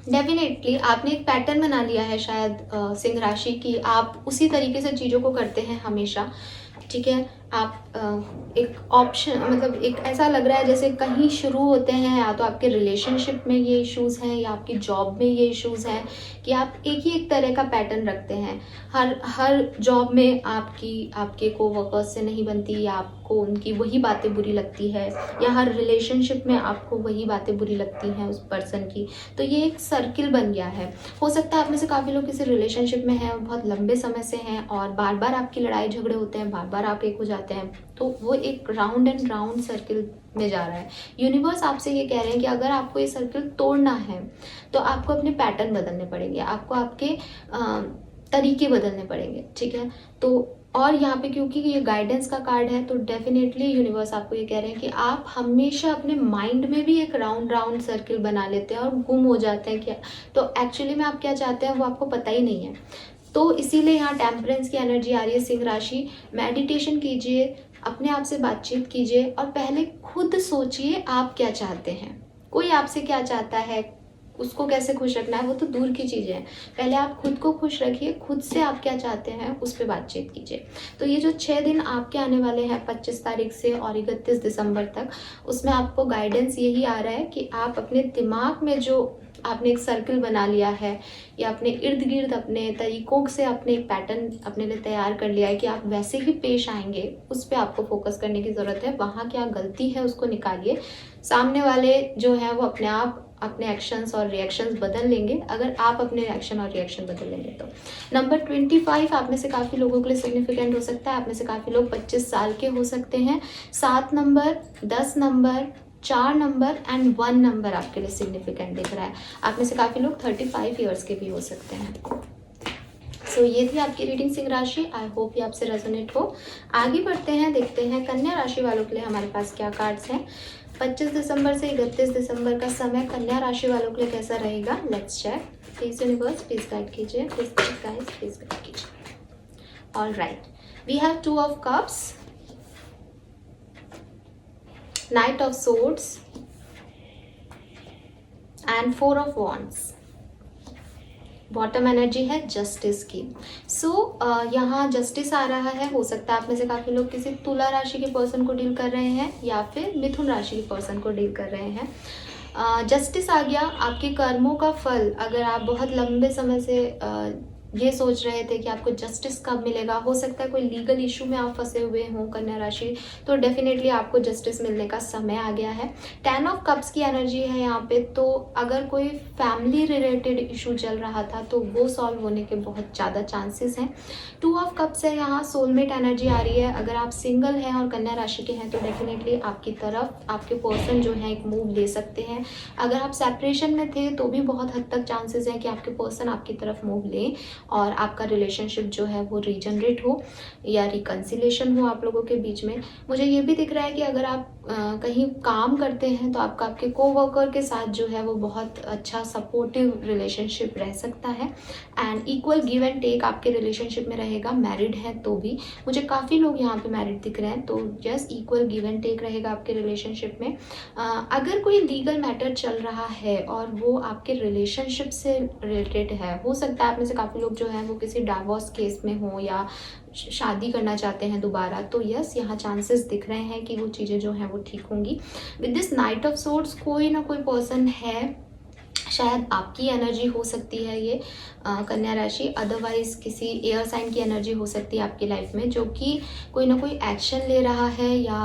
डेफिनेटली आपने एक पैटर्न बना लिया है शायद सिंह राशि की, आप उसी तरीके से चीज़ों को करते हैं हमेशा, ठीक है। आप एक ऑप्शन मतलब एक ऐसा लग रहा है जैसे कहीं शुरू होते हैं, या तो आपके रिलेशनशिप में ये इश्यूज़ हैं या आपकी जॉब में ये इश्यूज़ हैं कि आप एक ही एक तरह का पैटर्न रखते हैं। हर जॉब में आपके कोवर्कर्स से नहीं बनती, या आपको उनकी वही बातें बुरी लगती है, या हर रिलेशनशिप में आपको वही बातें बुरी लगती हैं उस पर्सन की। तो ये एक सर्किल बन गया है। हो सकता है आप में से काफ़ी लोग किसी रिलेशनशिप में हैं, बहुत लंबे समय से हैं, और बार बार आपकी लड़ाई झगड़े होते हैं, बार बार आप एक हो जाते हैं, तो वो एक राउंड एंड राउंड सर्किल में जा रहा है। यूनिवर्स आपसे ये कह रहे हैं कि अगर आपको ये सर्किल तोड़ना है तो आपको अपने पैटर्न बदलने पड़ेंगे, आपको आपके तरीके बदलने पड़ेंगे, ठीक है। तो और यहाँ पे क्योंकि ये गाइडेंस का कार्ड है तो डेफिनेटली यूनिवर्स आपको ये कह रहे हैं कि आप हमेशा अपने माइंड में भी एक राउंड राउंड सर्किल बना लेते हैं और गुम हो जाते हैं क्या, तो एक्चुअली में आप क्या चाहते हैं वो आपको पता ही नहीं है। तो इसीलिए यहाँ टेम्परेंस की एनर्जी आ रही है सिंह राशि। मेडिटेशन कीजिए, अपने आप से बातचीत कीजिए, और पहले खुद सोचिए आप क्या चाहते हैं। कोई आपसे क्या चाहता है, उसको कैसे खुश रखना है, वो तो दूर की चीज़ें हैं। पहले आप खुद को खुश रखिए, खुद से आप क्या चाहते हैं उस पर बातचीत कीजिए। तो ये जो 6 दिन आपके आने वाले हैं 25 तारीख से और 31 दिसंबर तक, उसमें आपको गाइडेंस यही आ रहा है कि आप अपने दिमाग में जो आपने एक सर्किल बना लिया है, या अपने इर्द गिर्द अपने तरीकों से आपने एक पैटर्न अपने लिए तैयार कर लिया है कि आप वैसे ही पेश आएंगे, उस पर आपको फोकस करने की ज़रूरत है। वहाँ क्या गलती है उसको निकालिए। सामने वाले जो है वो अपने आप अपने एक्शंस और रिएक्शंस बदल लेंगे अगर आप अपने एक्शन और रिएक्शन बदल लेंगे तो। नंबर 25 आप में से काफ़ी लोगों के लिए सिग्निफिकेंट हो सकता है। आप में से काफ़ी लोग 25 साल के हो सकते हैं। 7 number, 10 number, 4 number and 1 number आपके लिए सिग्निफिकेंट दिख रहा है। आप में से काफ़ी लोग 35 ईयर्स के भी हो सकते हैं। सो ये थी आपकी रीडिंग सिंह राशि। आई होप ये आपसे रेजोनेट हो। आगे बढ़ते हैं, देखते हैं कन्या राशि वालों के लिए हमारे पास क्या कार्ड्स हैं। 25 दिसंबर से 31 दिसंबर का समय कन्या राशि वालों के लिए कैसा रहेगा, let's check. Please universe please guide कीजिए, प्लीज गाइड कीजिए। All right, we have 2 of cups, Knight of Swords and 4 of Wands। Bottom energy है जस्टिस की। यहाँ जस्टिस आ रहा है। हो सकता है आप में से काफ़ी लोग किसी तुला राशि के पर्सन को डील कर रहे हैं या फिर मिथुन राशि के पर्सन को डील कर रहे हैं। जस्टिस आ गया। आपके कर्मों का फल, अगर आप बहुत लंबे समय से ये सोच रहे थे कि आपको जस्टिस कब मिलेगा, हो सकता है कोई लीगल इशू में आप फंसे हुए हों कन्या राशि, तो डेफिनेटली आपको जस्टिस मिलने का समय आ गया है। 10 ऑफ कप्स की एनर्जी है यहाँ पे। तो अगर कोई फैमिली रिलेटेड इशू चल रहा था तो वो सॉल्व होने के बहुत ज़्यादा चांसेस हैं। 2 ऑफ कप्स है यहाँ, सोलमेट एनर्जी आ रही है। अगर आप सिंगल हैं और कन्या राशि के हैं तो डेफिनेटली आपकी तरफ आपके पर्सन जो है एक मूव ले सकते हैं। अगर आप सेपरेशन में थे तो भी बहुत हद तक चांसेस हैं कि आपके पर्सन आपकी तरफ मूव लें और आपका रिलेशनशिप जो है वो रीजनरेट हो या रिकन्सिलेशन हो आप लोगों के बीच में। मुझे ये भी दिख रहा है कि अगर आप कहीं काम करते हैं तो आपका आपके कोवर्कर के साथ जो है वो बहुत अच्छा सपोर्टिव रिलेशनशिप रह सकता है and equal give and take आपके रिलेशनशिप में रहेगा। मैरिड है तो भी मुझे काफ़ी लोग यहाँ पे मैरिड दिख रहे हैं, तो just equal give and take रहेगा आपके रिलेशनशिप में। अगर कोई लीगल मैटर चल रहा है और वो आपके रिलेशनशिप से रिलेटेड है, हो सकता है आप में से काफ़ी लोग जो है वो किसी डाइवोर्स केस में हो या शादी करना चाहते हैं दोबारा, तो यस यहाँ चांसेस दिख रहे हैं कि वो चीज़ें जो हैं वो ठीक होंगी। With this knight of swords कोई ना कोई पर्सन है, शायद आपकी एनर्जी हो सकती है ये कन्या राशि, अदरवाइज किसी एयर साइन की एनर्जी हो सकती है आपकी लाइफ में, जो कि कोई ना कोई एक्शन ले रहा है या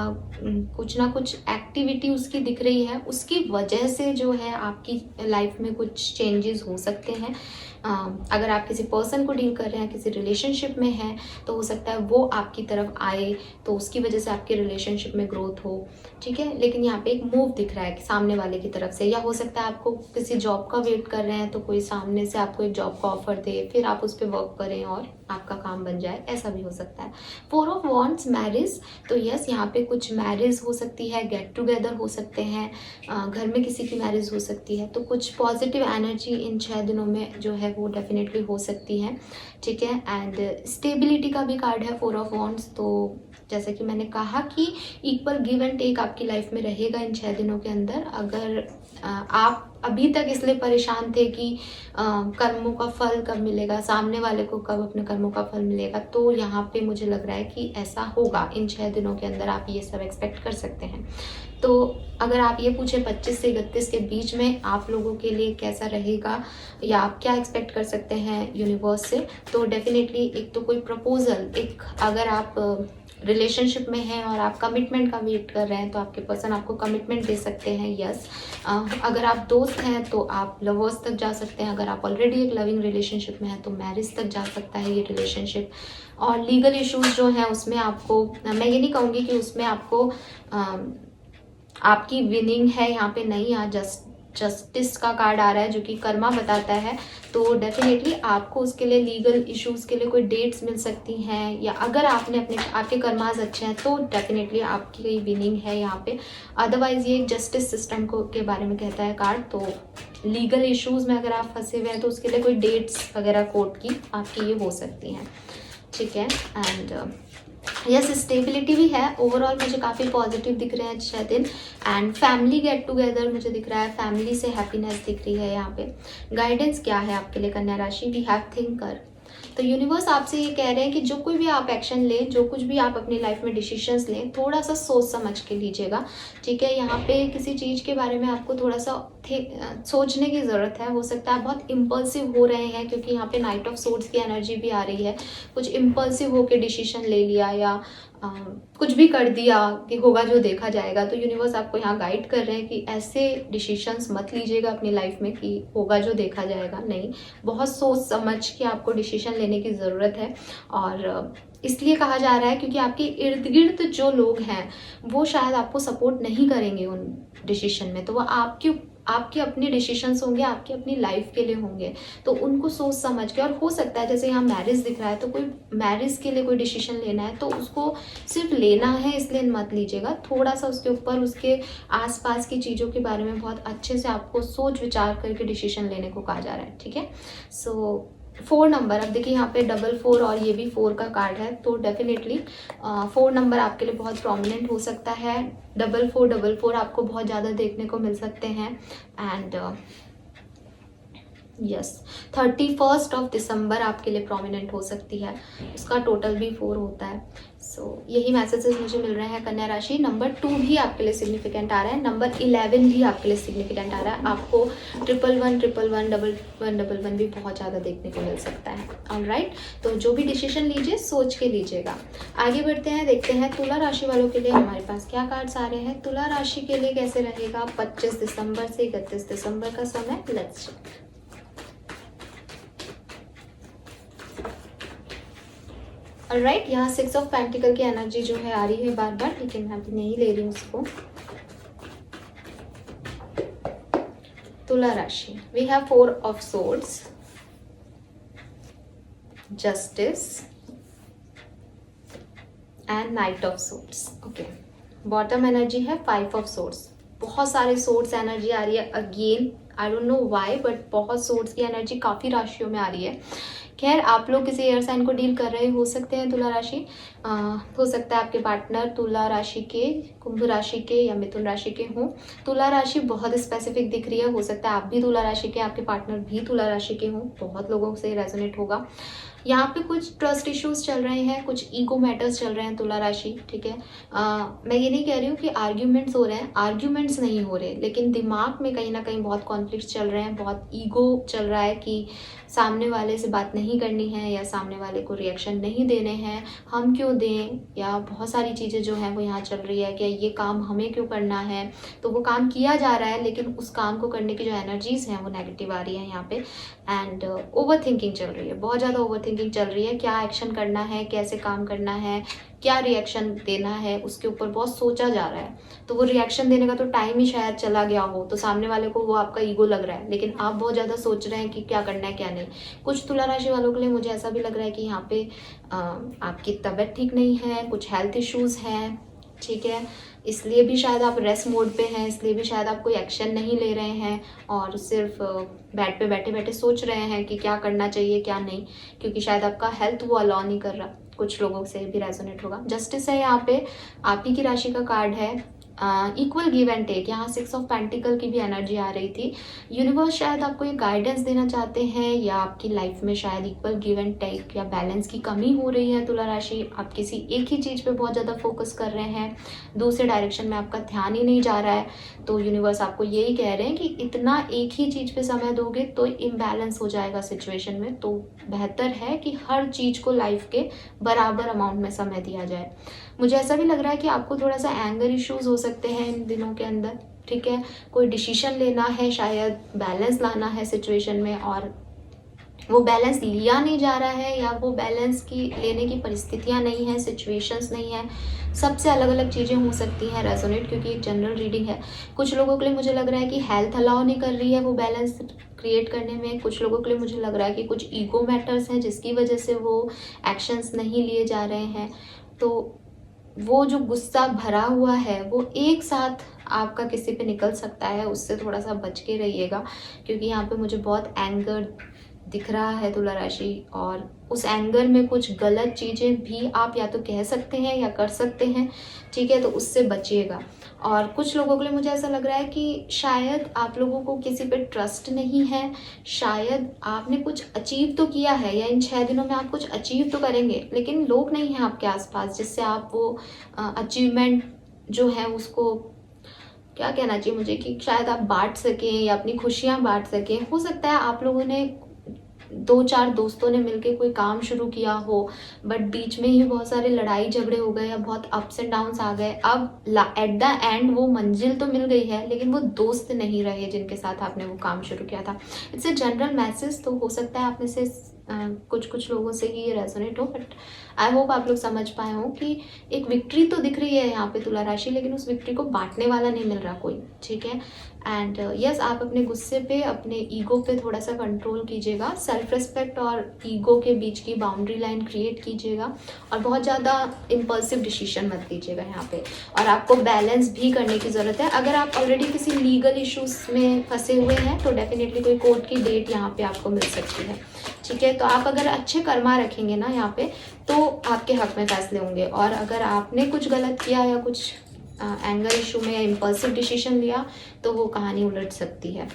कुछ ना कुछ एक्टिविटी उसकी दिख रही है, उसकी वजह से जो है आपकी लाइफ में कुछ चेंजेस हो सकते हैं। अगर आप किसी पर्सन को डील कर रहे हैं, किसी रिलेशनशिप में हैं, तो हो सकता है वो आपकी तरफ आए तो उसकी वजह से आपके रिलेशनशिप में ग्रोथ हो, ठीक है। लेकिन यहाँ पे एक मूव दिख रहा है कि सामने वाले की तरफ से, या हो सकता है आपको किसी जॉब का वेट कर रहे हैं तो कोई सामने से आपको एक जॉब का ऑफर दे, फिर आप उस पर वर्क करें और आपका काम बन जाए, ऐसा भी हो सकता है। 4 ऑफ वॉन्ड्स मैरिज, तो यस यहाँ पे कुछ मैरिज हो सकती है, गेट टुगेदर हो सकते हैं, घर में किसी की मैरिज हो सकती है, तो कुछ पॉजिटिव एनर्जी इन 6 दिनों में जो है वो डेफिनेटली हो सकती है, ठीक है। एंड स्टेबिलिटी का भी कार्ड है 4 ऑफ वॉन्ड्स, तो जैसे कि मैंने कहा कि इक्वल गिव एंड टेक आपकी लाइफ में रहेगा इन 6 दिनों के अंदर। अगर आप अभी तक इसलिए परेशान थे कि कर्मों का फल कब मिलेगा, सामने वाले को कब अपने कर्मों का फल मिलेगा, तो यहाँ पे मुझे लग रहा है कि ऐसा होगा इन 6 दिनों के अंदर, आप ये सब एक्सपेक्ट कर सकते हैं। तो अगर आप ये पूछे 25 से 31 के बीच में आप लोगों के लिए कैसा रहेगा या आप क्या एक्सपेक्ट कर सकते हैं यूनिवर्स से, तो डेफिनेटली एक तो कोई प्रपोजल, एक अगर आप रिलेशनशिप में हैं और आप कमिटमेंट का वेट कर रहे हैं तो आपके पर्सन आपको कमिटमेंट दे सकते हैं, यस। अगर आप दोस्त हैं तो आप लवर्स तक जा सकते हैं। अगर आप ऑलरेडी एक लविंग रिलेशनशिप में हैं तो मैरिज तक जा सकता है ये रिलेशनशिप। और लीगल इश्यूज जो हैं उसमें आपको, मैं ये नहीं कहूँगी कि उसमें आपको आपकी विनिंग है यहाँ पे, नहीं। यहाँ जस्टिस का कार्ड आ रहा है जो कि कर्मा बताता है, तो डेफिनेटली आपको उसके लिए लीगल इश्यूज के लिए कोई डेट्स मिल सकती हैं, या अगर आपने आपके कर्माज अच्छे हैं तो डेफिनेटली आपकी विनिंग है यहाँ पे। अदरवाइज ये जस्टिस सिस्टम को के बारे में कहता है कार्ड, तो लीगल इश्यूज में अगर आप फंसे हुए हैं तो उसके लिए कोई डेट्स वगैरह कोर्ट की आपकी ये हो सकती हैं, ठीक है। एंड यस, स्टेबिलिटी भी है। ओवरऑल मुझे काफ़ी पॉजिटिव दिख रहे हैं 6 दिन। एंड फैमिली गेट टुगेदर मुझे दिख रहा है, फैमिली से हैप्पीनेस दिख रही है यहाँ पे। गाइडेंस क्या है आपके लिए कन्या राशि? We have thinker. तो यूनिवर्स आपसे ये कह रहे हैं कि जो कोई भी आप एक्शन लें, जो कुछ भी आप अपनी लाइफ में डिसीजंस लें, थोड़ा सा सोच समझ के लीजिएगा, ठीक है। यहाँ पे किसी चीज़ के बारे में आपको थोड़ा सा सोचने की ज़रूरत है। हो सकता है बहुत इम्पल्सिव हो रहे हैं क्योंकि यहाँ पे नाइट ऑफ सोर्ड्स की एनर्जी भी आ रही है। कुछ इम्पल्सिव होके डिसीजन ले लिया या कुछ भी कर दिया कि होगा जो देखा जाएगा। तो यूनिवर्स आपको यहाँ गाइड कर रहे हैं कि ऐसे डिसीजंस मत लीजिएगा अपनी लाइफ में कि होगा जो देखा जाएगा, नहीं। बहुत सोच समझ के आपको डिसीजन लेने की ज़रूरत है। और इसलिए कहा जा रहा है क्योंकि आपके इर्द गिर्द जो लोग हैं वो शायद आपको सपोर्ट नहीं करेंगे उन डिसीजन में, तो वो आपके अपने डिसीजंस होंगे, आपकी अपनी लाइफ के लिए होंगे, तो उनको सोच समझ के। और हो सकता है जैसे यहाँ मैरिज दिख रहा है, तो कोई मैरिज के लिए कोई डिसीजन लेना है तो उसको सिर्फ लेना है इसलिए मत लीजिएगा, थोड़ा सा उसके ऊपर उसके आसपास की चीज़ों के बारे में बहुत अच्छे से आपको सोच विचार करके डिसीजन लेने को कहा जा रहा है, ठीक है। सो 4 नंबर, अब देखिए यहाँ पे 44 और ये भी 4 का कार्ड है, तो डेफिनेटली 4 नंबर आपके लिए बहुत प्रोमिनेंट हो सकता है। 4444 आपको बहुत ज़्यादा देखने को मिल सकते हैं। एंड यस, 31 ऑफ दिसंबर आपके लिए प्रोमिनेंट हो सकती है, उसका टोटल भी 4 होता है। सो यही मैसेजेस मुझे मिल रहे हैं कन्या राशि। नंबर 2 भी आपके लिए सिग्निफिकेंट आ रहा है, नंबर 11 भी आपके लिए सिग्निफिकेंट आ रहा है। आपको 111 111 भी बहुत ज़्यादा देखने को मिल सकता है। ऑलराइट, तो जो भी डिसीजन लीजिए सोच के लीजिएगा। आगे बढ़ते हैं, देखते हैं तुला राशि वालों के लिए हमारे पास क्या कार्ड्स आ रहे हैं। तुला राशि के लिए कैसे रहेगा 25 दिसंबर से 31 दिसंबर का समय, लेट्स चेक। ऑलराइट, यहाँ 6 ऑफ पेंटिकल की एनर्जी जो है आ रही है बार बार, लेकिन मैं अभी नहीं ले रही हूँ उसको। तुला राशि, we have 4 of swords, justice and knight of swords. Okay, bottom energy है 5 ऑफ सोर्ड्स। बहुत सारे सोर्ड्स एनर्जी आ रही है again, I don't know why, but बहुत सोर्ड्स की एनर्जी काफ़ी राशियों में आ रही है। खैर, आप लोग किसी एयर साइन को डील कर रहे हो सकते हैं तुला राशि। हो सकता है आपके पार्टनर तुला राशि के, कुंभ राशि के या मिथुन राशि के हों। तुला राशि बहुत स्पेसिफिक दिख रही है, हो सकता है आप भी तुला राशि के, आपके पार्टनर भी तुला राशि के हों। बहुत लोगों से रेजोनेट होगा। यहाँ पे कुछ ट्रस्ट इश्यूज चल रहे हैं, कुछ ईगो मैटर्स चल रहे हैं तुला राशि, ठीक है। मैं ये नहीं कह रही हूँ कि आर्ग्यूमेंट्स हो रहे हैं, आर्ग्यूमेंट्स नहीं हो रहे, लेकिन दिमाग में कहीं ना कहीं बहुत कॉन्फ्लिक्ट चल रहे हैं, बहुत ईगो चल रहा है कि सामने वाले से बात नहीं करनी है या सामने वाले को रिएक्शन नहीं देने हैं, हम क्यों दें, या बहुत सारी चीज़ें जो हैं वो यहाँ चल रही है कि ये काम हमें क्यों करना है। तो वो काम किया जा रहा है लेकिन उस काम को करने की जो एनर्जीज हैं वो नेगेटिव आ रही है यहाँ पे। एंड ओवर थिंकिंग चल रही है, बहुत ज़्यादा ओवर थिंकिंग चल रही है। क्या एक्शन करना है, कैसे काम करना है, क्या रिएक्शन देना है, उसके ऊपर बहुत सोचा जा रहा है। तो वो रिएक्शन देने का तो टाइम ही शायद चला गया हो, तो सामने वाले को वो आपका ईगो लग रहा है, लेकिन आप बहुत ज़्यादा सोच रहे हैं कि क्या करना है क्या नहीं। कुछ तुला राशि वालों के लिए मुझे ऐसा भी लग रहा है कि यहाँ पे आपकी तबीयत ठीक नहीं है, कुछ हेल्थ इश्यूज़ हैं, ठीक है। इसलिए भी शायद आप रेस्ट मोड पे हैं, इसलिए भी शायद आप कोई एक्शन नहीं ले रहे हैं और सिर्फ बेड पे बैठे बैठे सोच रहे हैं कि क्या करना चाहिए क्या नहीं, क्योंकि शायद आपका हेल्थ वो अलाउ नहीं कर रहा। कुछ लोगों से भी रेजोनेट होगा। जस्टिस है यहाँ पे, आप ही की राशि का कार्ड है। इक्वल गिव एंड टेक, यहाँ 6 ऑफ पेंटिकल की भी एनर्जी आ रही थी। यूनिवर्स शायद आपको ये गाइडेंस देना चाहते हैं, या आपकी लाइफ में शायद इक्वल गिव एंड टेक या बैलेंस की कमी हो रही है तुला राशि। आप किसी एक ही चीज़ पे बहुत ज़्यादा फोकस कर रहे हैं, दूसरे डायरेक्शन में आपका ध्यान ही नहीं जा रहा है। तो यूनिवर्स आपको यही कह रहे हैं कि इतना एक ही चीज़ पे समय दोगे तो इम्बैलेंस हो जाएगा सिचुएशन में। तो बेहतर है कि हर चीज़ को लाइफ के बराबर अमाउंट में समय दिया जाए। मुझे ऐसा भी लग रहा है कि आपको थोड़ा सा एंगर इश्यूज हो सकते हैं इन दिनों के अंदर, ठीक है। कोई डिसीजन लेना है, शायद बैलेंस लाना है सिचुएशन में, और वो बैलेंस लिया नहीं जा रहा है, या वो बैलेंस की लेने की परिस्थितियां नहीं है, सिचुएशंस नहीं है। सबसे अलग अलग चीज़ें हो सकती हैं रेजोनेट, क्योंकि एक जनरल रीडिंग है। कुछ लोगों के लिए मुझे लग रहा है कि हेल्थ अलाउ नहीं कर रही है वो बैलेंस क्रिएट करने में। कुछ लोगों के लिए मुझे लग रहा है कि कुछ ईगो मैटर्स हैं जिसकी वजह से वो एक्शंस नहीं लिए जा रहे हैं। तो वो जो गुस्सा भरा हुआ है वो एक साथ आपका किसी पे निकल सकता है, उससे थोड़ा सा बच के रहिएगा, क्योंकि यहाँ पे मुझे बहुत एंगर दिख रहा है तुला राशि। और उस एंगर में कुछ गलत चीज़ें भी आप या तो कह सकते हैं या कर सकते हैं, ठीक है। तो उससे बचिएगा। और कुछ लोगों के लिए मुझे ऐसा लग रहा है कि शायद आप लोगों को किसी पे ट्रस्ट नहीं है, शायद आपने कुछ अचीव तो किया है, या इन 6 दिनों में आप कुछ अचीव तो करेंगे, लेकिन लोग नहीं हैं आपके आसपास जिससे आप वो अचीवमेंट जो है उसको, क्या कहना चाहिए मुझे, कि शायद आप बांट सकें या अपनी खुशियाँ बांट सकें। हो सकता है आप लोगों ने 2-4 दोस्तों ने मिलके कोई काम शुरू किया हो, बट बीच में ही बहुत सारे लड़ाई झगड़े हो गए या बहुत अप्स एंड डाउन्स आ गए। अब एट द एंड वो मंजिल तो मिल गई है, लेकिन वो दोस्त नहीं रहे जिनके साथ आपने वो काम शुरू किया था। इट्स ए जनरल मैसेज, तो हो सकता है आप में से कुछ लोगों से ही ये रेजोनेट हो, बट आई होप आप लोग समझ पाए हो कि एक विक्ट्री तो दिख रही है यहाँ पे तुला राशि, लेकिन उस विक्ट्री को बांटने वाला नहीं मिल रहा कोई, ठीक है। एंड यस, आप अपने गुस्से पे, अपने ईगो पे थोड़ा सा कंट्रोल कीजिएगा। सेल्फ रिस्पेक्ट और ईगो के बीच की बाउंड्री लाइन क्रिएट कीजिएगा, और बहुत ज़्यादा इम्पल्सिव डिसीजन मत लीजिएगा यहाँ पे। और आपको बैलेंस भी करने की ज़रूरत है। अगर आप ऑलरेडी किसी लीगल इश्यूज में फंसे हुए हैं तो डेफिनेटली कोई कोर्ट की डेट यहाँ पे आपको मिल सकती है, ठीक है। तो आप अगर अच्छे कर्मा रखेंगे ना यहाँ पे, तो आपके हक में फैसले होंगे। और अगर आपने कुछ गलत किया या कुछ एंगर इशू में या इम्पल्सिव डिसीजन लिया, तो वो कहानी उलट सकती है।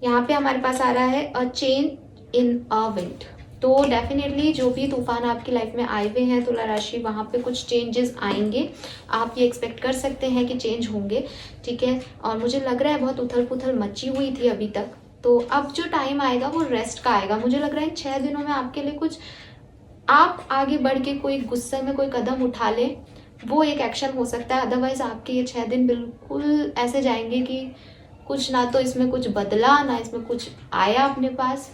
यहाँ पे हमारे पास आ रहा है a change in a wind. तो डेफिनेटली जो भी तूफान आपकी लाइफ में आए हुए हैं तुला राशि, वहाँ पे कुछ चेंजेस आएंगे। आप ये एक्सपेक्ट कर सकते हैं कि चेंज होंगे, ठीक है। और मुझे लग रहा है बहुत उथल पुथल मची हुई थी अभी तक, तो अब जो टाइम आएगा वो रेस्ट का आएगा। मुझे लग रहा है 6 दिनों में आपके लिए कुछ, आप आगे बढ़ के कोई गुस्से में कोई कदम उठा लें, वो एक एक्शन हो सकता है। अदरवाइज आपके ये 6 दिन बिल्कुल ऐसे जाएंगे कि कुछ ना तो इसमें कुछ बदला, ना इसमें कुछ आया अपने पास,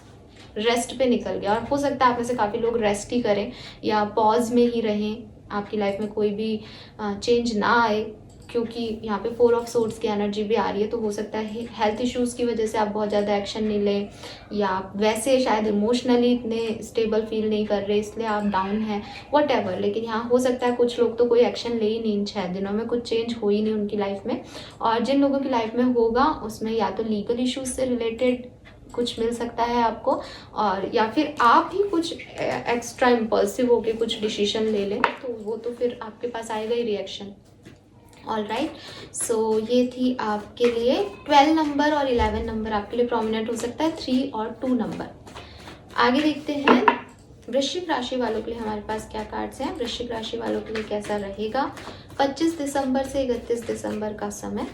रेस्ट पे निकल गया। और हो सकता है आप में से काफ़ी लोग रेस्ट ही करें या पॉज में ही रहें, आपकी लाइफ में कोई भी चेंज ना आए, क्योंकि यहाँ पे 4 ऑफ सोर्ड्स की एनर्जी भी आ रही है। तो हो सकता है हेल्थ इश्यूज़ की वजह से आप बहुत ज़्यादा एक्शन नहीं लें, या वैसे शायद इमोशनली इतने स्टेबल फील नहीं कर रहे इसलिए आप डाउन हैं, वट। लेकिन यहाँ हो सकता है कुछ लोग तो कोई एक्शन ले ही नहीं इन 6 दिनों में, कुछ चेंज हो ही नहीं उनकी लाइफ में। और जिन लोगों की लाइफ में होगा उसमें या तो लीगल इश्यूज से रिलेटेड कुछ मिल सकता है आपको, और या फिर आप ही कुछ एक्स्ट्रा इम्पल्सिव होके कुछ डिसीजन ले लें, तो वो तो फिर आपके पास आएगा ही रिएक्शन। ऑल राइट, सो ये थी आपके लिए 12 नंबर और 11 नंबर आपके लिए प्रोमिनेंट हो सकता है, 3 और 2 नंबर। आगे देखते हैं वृश्चिक राशि वालों के लिए हमारे पास क्या कार्ड्स हैं। वृश्चिक राशि वालों के लिए कैसा रहेगा 25 दिसंबर से 31 दिसंबर का समय।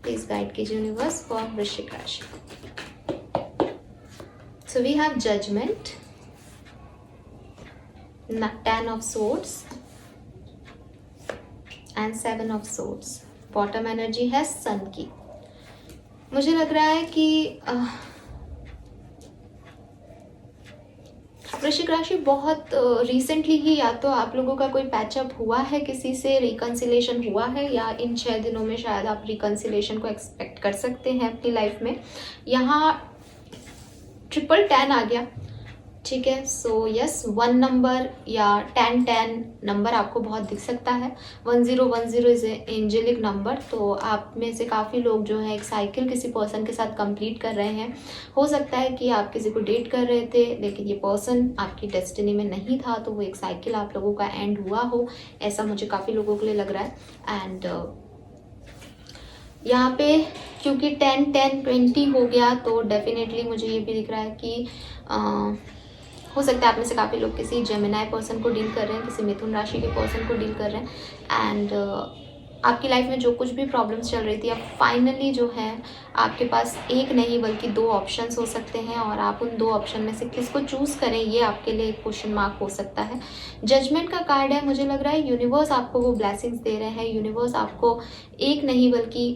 प्लीज गाइड कीजिए यूनिवर्स फॉर वृश्चिक राशि। So we have judgement, 10 of swords and 7 of swords. Bottom energy है सन की। मुझे लग रहा है कि वृश्चिक राशि बहुत रिसेंटली ही या तो आप लोगों का कोई पैचअप हुआ है, किसी से रिकन्सिलेशन हुआ है, या इन 6 दिनों में शायद आप रिकन्सिलेशन को एक्सपेक्ट कर सकते हैं अपनी लाइफ में। यहाँ 10 आ गया, ठीक है। सो यस, 1 नंबर या 10-10 नंबर आपको बहुत दिख सकता है। 1010 इज एंजेलिक नंबर। तो आप में से काफ़ी लोग जो है एक साइकिल किसी पर्सन के साथ कंप्लीट कर रहे हैं। हो सकता है कि आप किसी को डेट कर रहे थे लेकिन ये पर्सन आपकी डेस्टिनी में नहीं था, तो वो एक साइकिल आप लोगों का एंड हुआ हो, ऐसा मुझे काफ़ी लोगों के लिए लग रहा है। एंड यहाँ पे क्योंकि 10-10-20 हो गया तो डेफिनेटली मुझे ये भी दिख रहा है कि हो सकता है आप में से काफ़ी लोग किसी जेमिनाई पर्सन को डील कर रहे हैं, किसी मिथुन राशि के पर्सन को डील कर रहे हैं। एंड आपकी लाइफ में जो कुछ भी प्रॉब्लम्स चल रही थी, अब फाइनली जो है आपके पास एक नहीं बल्कि 2 ऑप्शंस हो सकते हैं, और आप उन 2 ऑप्शन में से किसको चूज़ करें ये आपके लिए एक क्वेश्चन मार्क हो सकता है। जजमेंट का कार्ड है, मुझे लग रहा है यूनिवर्स आपको वो ब्लेसिंग्स दे रहे हैं। यूनिवर्स आपको एक नहीं बल्कि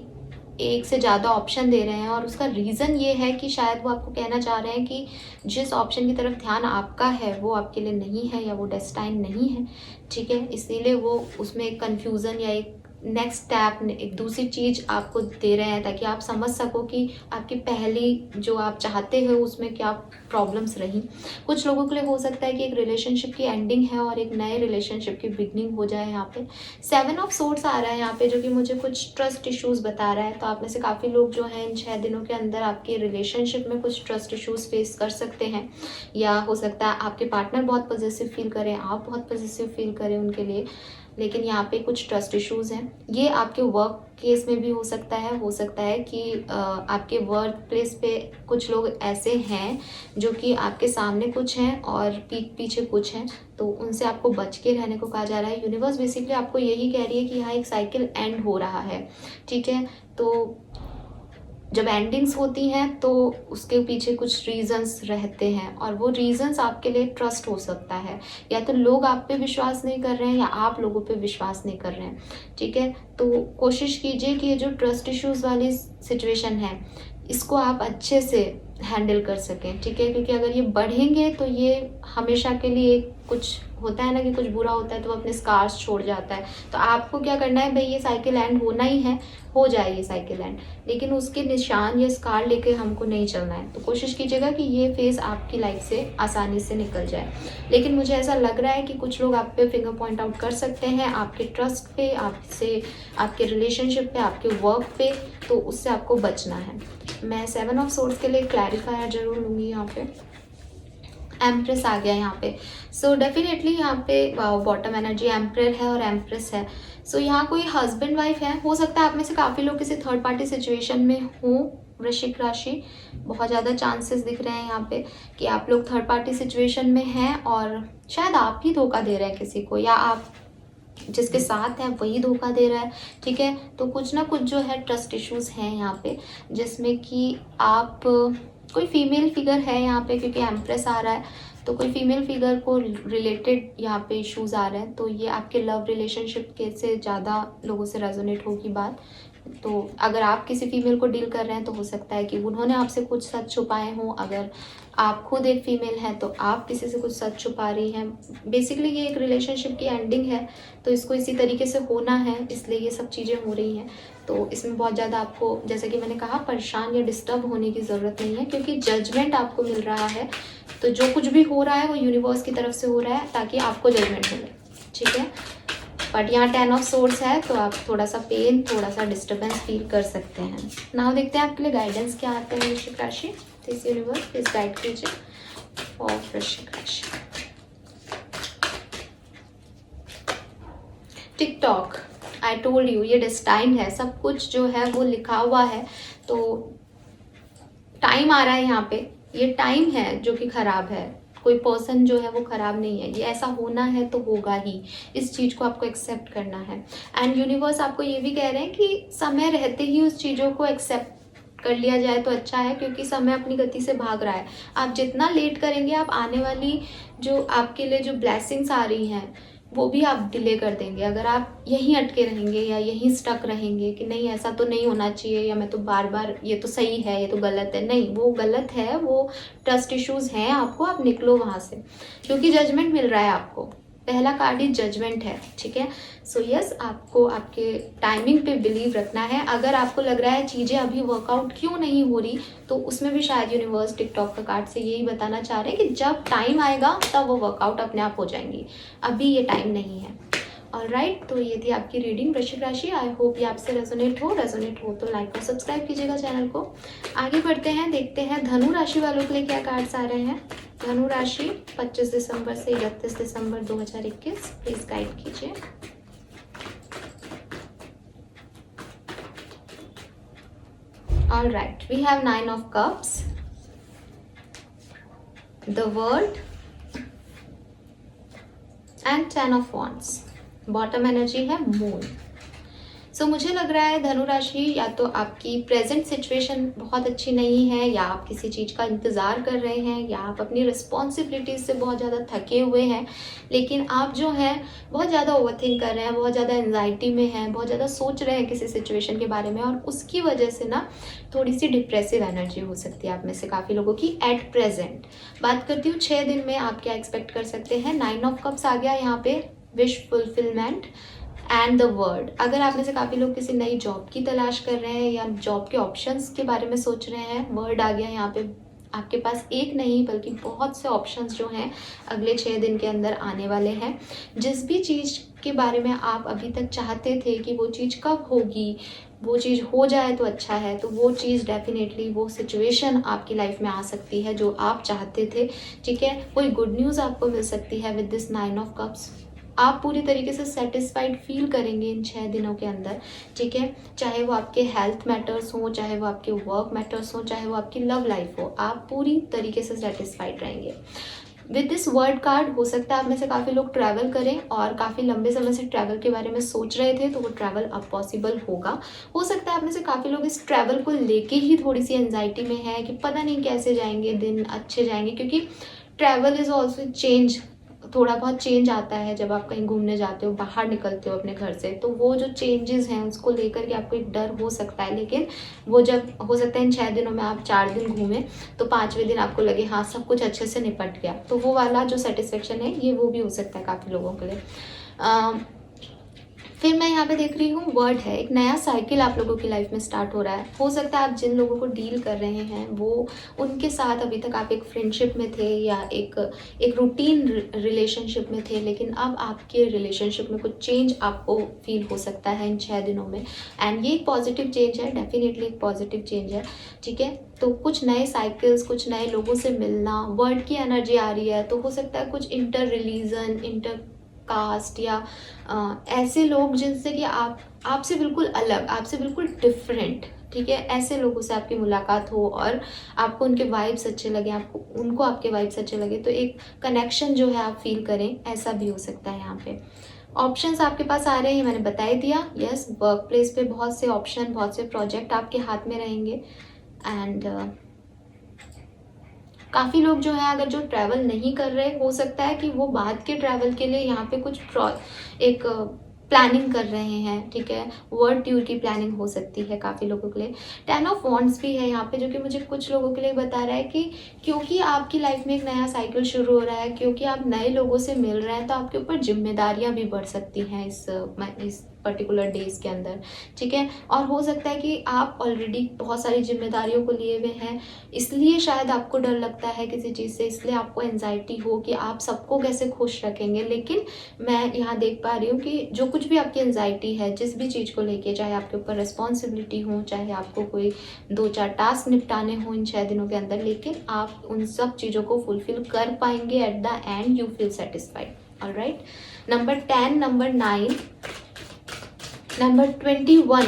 एक से ज़्यादा ऑप्शन दे रहे हैं, और उसका रीज़न ये है कि शायद वो आपको कहना चाह रहे हैं कि जिस ऑप्शन की तरफ ध्यान आपका है वो आपके लिए नहीं है या वो डेस्टाइन नहीं है। ठीक है, इसीलिए वो उसमें एक कन्फ्यूज़न या एक नेक्स्ट स्टेप, एक दूसरी चीज़ आपको दे रहे हैं ताकि आप समझ सको कि आपकी पहली जो आप चाहते हो उसमें क्या प्रॉब्लम्स रही। कुछ लोगों के लिए हो सकता है कि एक रिलेशनशिप की एंडिंग है और एक नए रिलेशनशिप की बिगनिंग हो जाए। यहाँ पे 7 ऑफ सोर्ड्स आ रहा है यहाँ पे, जो कि मुझे कुछ ट्रस्ट इश्यूज़ बता रहा है। तो आप में से काफ़ी लोग जो हैं इन 6 दिनों के अंदर आपके रिलेशनशिप में कुछ ट्रस्ट इश्यूज़ फेस कर सकते हैं, या हो सकता है आपके पार्टनर बहुत पॉजिटिव फील करें, आप बहुत पॉजिटिव फील करें उनके लिए, लेकिन यहाँ पे कुछ ट्रस्ट इश्यूज़ हैं। ये आपके वर्क केस में भी हो सकता है कि आपके वर्क प्लेस पे कुछ लोग ऐसे हैं जो कि आपके सामने कुछ हैं और पीठ पीछे कुछ हैं, तो उनसे आपको बच के रहने को कहा जा रहा है। यूनिवर्स बेसिकली आपको यही कह रही है कि यहाँ एक साइकिल एंड हो रहा है। ठीक है, तो जब एंडिंग्स होती हैं तो उसके पीछे कुछ रीजंस रहते हैं, और वो रीजंस आपके लिए ट्रस्ट हो सकता है, या तो लोग आप पे विश्वास नहीं कर रहे हैं या आप लोगों पे विश्वास नहीं कर रहे हैं। ठीक है, तो कोशिश कीजिए कि ये जो ट्रस्ट इश्यूज वाली सिचुएशन है इसको आप अच्छे से हैंडल कर सकें। ठीक है, क्योंकि अगर ये बढ़ेंगे तो ये हमेशा के लिए कुछ होता है ना कि कुछ बुरा होता है तो वो अपने स्कार्स छोड़ जाता है। तो आपको क्या करना है भाई, ये साइकिल एंड होना ही है, हो जाए ये साइकिल एंड, लेकिन उसके निशान या स्कार लेके हमको नहीं चलना है। तो कोशिश कीजिएगा कि ये फेज़ आपकी लाइफ से आसानी से निकल जाए। लेकिन मुझे ऐसा लग रहा है कि कुछ लोग आप पे फिंगर पॉइंट आउट कर सकते हैं, आपके ट्रस्ट पे, आपसे, आपके रिलेशनशिप पे, आपके वर्क पे, तो उससे आपको बचना है। मैं 7 ऑफ सोर्ड्स के लिए क्लैरिफायर जरूर लूँगी। यहाँ पे एम्प्रेस आ गया यहाँ पे। सो डेफिनेटली यहाँ पे बॉटम एनर्जी एम्प्रेयर है और एम्प्रेस है। सो यहाँ कोई हस्बैंड वाइफ है, हो सकता है आप में से काफ़ी लोग किसी थर्ड पार्टी सिचुएशन में हो। वृश्चिक राशि, बहुत ज़्यादा चांसेस दिख रहे हैं यहाँ पे कि आप लोग थर्ड पार्टी सिचुएशन में हैं और शायद आप ही धोखा दे रहे हैं किसी को, या आप जिसके साथ है वही धोखा दे रहा है। ठीक है, तो कुछ ना कुछ जो है ट्रस्ट इश्यूज हैं यहाँ पे, जिसमें कि आप कोई फीमेल फिगर है यहाँ पे, क्योंकि एम्प्रेस आ रहा है तो कोई फीमेल फिगर को रिलेटेड यहाँ पे इश्यूज आ रहे हैं। तो ये आपके लव रिलेशनशिप के से ज़्यादा लोगों से रेजोनेट होगी बात। तो अगर आप किसी फीमेल को डील कर रहे हैं तो हो सकता है कि उन्होंने आपसे कुछ सच छुपाए हों। अगर आप खुद एक फीमेल हैं तो आप किसी से कुछ सच छुपा रही हैं। बेसिकली ये एक रिलेशनशिप की एंडिंग है, तो इसको इसी तरीके से होना है, इसलिए ये सब चीज़ें हो रही हैं। तो इसमें बहुत ज़्यादा आपको, जैसे कि मैंने कहा, परेशान या डिस्टर्ब होने की ज़रूरत नहीं है, क्योंकि जजमेंट आपको मिल रहा है। तो जो कुछ भी हो रहा है वो यूनिवर्स की तरफ से हो रहा है ताकि आपको जजमेंट मिले। ठीक है, बट यहाँ 10 ऑफ सोर्ड्स है तो आप थोड़ा सा पेन, थोड़ा सा डिस्टर्बेंस फील कर सकते हैं। नाउ देखते हैं आपके लिए गाइडेंस क्या आता है वृश्चिक राशि। इस यूनिवर्स प्लीज गाइड कीजिए और वृश्चिक राशि। टिकटॉक, आई टोल्ड यू, ये डेस्टाइन है, सब कुछ जो है वो लिखा हुआ है। तो टाइम आ रहा है यहाँ पे, ये टाइम है जो कि खराब है, कोई पर्सन जो है वो खराब नहीं है, ये ऐसा होना है तो होगा ही। इस चीज़ को आपको एक्सेप्ट करना है। एंड यूनिवर्स आपको ये भी कह रहे हैं कि समय रहते ही उस चीज़ों को एक्सेप्ट कर लिया जाए तो अच्छा है, क्योंकि समय अपनी गति से भाग रहा है। आप जितना लेट करेंगे, आप आने वाली जो आपके लिए जो ब्लेसिंग्स आ रही हैं वो भी आप डिले कर देंगे। अगर आप यहीं अटके रहेंगे या यहीं स्टक रहेंगे कि नहीं ऐसा तो नहीं होना चाहिए, या मैं तो बार बार ये तो सही है, ये तो गलत है, नहीं, वो गलत है, वो ट्रस्ट इश्यूज हैं आपको, आप निकलो वहाँ से, क्योंकि जजमेंट मिल रहा है आपको। पहला कार्ड ही जजमेंट है, ठीक है। सो यस, आपको आपके टाइमिंग पे बिलीव रखना है। अगर आपको लग रहा है चीज़ें अभी वर्कआउट क्यों नहीं हो रही, तो उसमें भी शायद यूनिवर्स टिकटॉक का कार्ड से यही बताना चाह रहे हैं कि जब टाइम आएगा तब वो वर्कआउट अपने आप हो जाएंगी, अभी ये टाइम नहीं है। ऑलराइट, तो ये थी आपकी रीडिंग वृश्चिक राशि। आई होप ये आपसे रेजोनेट हो तो लाइक और सब्सक्राइब कीजिएगा चैनल को। आगे बढ़ते हैं, देखते हैं धनु राशि वालों के लिए क्या कार्ड्स आ रहे हैं। धनु राशि 25 दिसंबर से 31 दिसंबर 2021, प्लीज गाइड कीजिए। All right, we have 9 of cups, the world and 10 of wands. Bottom energy है मून। सो मुझे लग रहा है धनु राशि, या तो आपकी प्रेजेंट सिचुएशन बहुत अच्छी नहीं है, या आप किसी चीज़ का इंतज़ार कर रहे हैं, या आप अपनी रिस्पॉन्सिबिलिटीज से बहुत ज़्यादा थके हुए हैं, लेकिन आप जो है बहुत ज़्यादा ओवरथिंक कर रहे हैं, बहुत ज़्यादा एंजाइटी में हैं, बहुत ज़्यादा सोच रहे हैं किसी सिचुएशन के बारे में, और उसकी वजह से ना थोड़ी सी डिप्रेसिव एनर्जी हो सकती है आप में से काफ़ी लोगों की एट प्रेजेंट। बात करती हूँ 6 दिन में आप क्या एक्सपेक्ट कर सकते हैं। 9 ऑफ कप्स आ गया यहाँ पे, wish fulfilment and the word. अगर आप में से काफ़ी लोग किसी नई जॉब की तलाश कर रहे हैं या जॉब के ऑप्शंस के बारे में सोच रहे हैं, वर्ड आ गया यहाँ पे। आपके पास एक नहीं बल्कि बहुत से ऑप्शंस जो हैं अगले 6 दिन के अंदर आने वाले हैं। जिस भी चीज़ के बारे में आप अभी तक चाहते थे कि वो चीज़ कब होगी, वो चीज़ हो जाए तो अच्छा है, तो वो चीज़ डेफिनेटली, वो सिचुएशन आपकी लाइफ में आ सकती है जो आप चाहते थे, ठीक है। कोई गुड न्यूज़ आपको मिल सकती है विद दिस 9 ऑफ कप्स। आप पूरी तरीके से सेटिस्फाइड फील करेंगे इन 6 दिनों के अंदर, ठीक है। चाहे वो आपके हेल्थ मैटर्स हो, चाहे वो आपके वर्क मैटर्स हो, चाहे वो आपकी लव लाइफ हो, आप पूरी तरीके से सेटिस्फाइड रहेंगे। विद दिस वर्ड कार्ड हो सकता है आप में से काफ़ी लोग ट्रैवल करें, और काफ़ी लंबे समय से ट्रैवल के बारे में सोच रहे थे तो वो ट्रैवल अब पॉसिबल होगा। हो सकता है आप में से काफ़ी लोग इस ट्रैवल को लेके ही थोड़ी सी एंजाइटी में है कि पता नहीं कैसे जाएंगे, दिन अच्छे जाएंगे, क्योंकि ट्रैवल इज़ ऑल्सो चेंज। थोड़ा बहुत चेंज आता है जब आप कहीं घूमने जाते हो, बाहर निकलते हो अपने घर से, तो वो जो चेंजेस हैं उसको लेकर के आपको एक डर हो सकता है। लेकिन वो जब हो सकता है इन 6 दिनों में आप 4 दिन घूमें तो 5वें दिन आपको लगे हाँ सब कुछ अच्छे से निपट गया, तो वो वाला जो सेटिस्फेक्शन है ये वो भी हो सकता है काफ़ी लोगों के लिए। फिर मैं यहाँ पे देख रही हूँ वर्ड है, एक नया साइकिल आप लोगों की लाइफ में स्टार्ट हो रहा है। हो सकता है आप जिन लोगों को डील कर रहे हैं वो उनके साथ अभी तक आप एक फ्रेंडशिप में थे या एक रूटीन रिलेशनशिप में थे, लेकिन अब आपके रिलेशनशिप में कुछ चेंज आपको फील हो सकता है इन 6 दिनों में। एंड ये एक पॉजिटिव चेंज है, डेफिनेटली एक पॉजिटिव चेंज है, ठीक है। तो कुछ नए साइकिल्स, कुछ नए लोगों से मिलना, वर्ड की एनर्जी आ रही है, तो हो सकता है कुछ इंटर रिलीजन, इंटर कास्ट या ऐसे लोग जिनसे कि आपसे बिल्कुल अलग, आपसे बिल्कुल डिफरेंट, ठीक है, ऐसे लोगों से आपकी मुलाकात हो और आपको उनके वाइब्स अच्छे लगे, आपको उनको आपके वाइब्स अच्छे लगे, तो एक कनेक्शन जो है आप फील करें, ऐसा भी हो सकता है। यहाँ पे ऑप्शंस आपके पास आ रहे हैं, मैंने बता ही दिया। यस, वर्क प्लेस पे बहुत से ऑप्शन, बहुत से प्रोजेक्ट आपके हाथ में रहेंगे। एंड काफ़ी लोग जो है अगर जो ट्रैवल नहीं कर रहे, हो सकता है कि वो बाद के ट्रैवल के लिए यहाँ पे कुछ एक प्लानिंग कर रहे हैं, ठीक है। वर्ल्ड टूर की प्लानिंग हो सकती है काफ़ी लोगों के लिए। 10 ऑफ वॉन्ड्स भी है यहाँ पे, जो कि मुझे कुछ लोगों के लिए बता रहा है कि क्योंकि आपकी लाइफ में एक नया साइकिल शुरू हो रहा है, क्योंकि आप नए लोगों से मिल रहे हैं, तो आपके ऊपर जिम्मेदारियाँ भी बढ़ सकती हैं इस पर्टिकुलर डेज के अंदर, ठीक है। और हो सकता है कि आप ऑलरेडी बहुत सारी जिम्मेदारियों को लिए हुए हैं, इसलिए शायद आपको डर लगता है किसी चीज़ से, इसलिए आपको एंजाइटी हो कि आप सबको कैसे खुश रखेंगे। लेकिन मैं यहाँ देख पा रही हूँ कि जो कुछ भी आपकी एंजाइटी है, जिस भी चीज़ को लेके, चाहे आपके ऊपर रिस्पॉन्सिबिलिटी हो, चाहे आपको कोई 2-4 टास्क निपटाने हो इन 6 दिनों के अंदर, लेकिन आप उन सब चीज़ों को फुलफिल कर पाएंगे। At the end you feel satisfied. Alright, number 10, number 9, number 21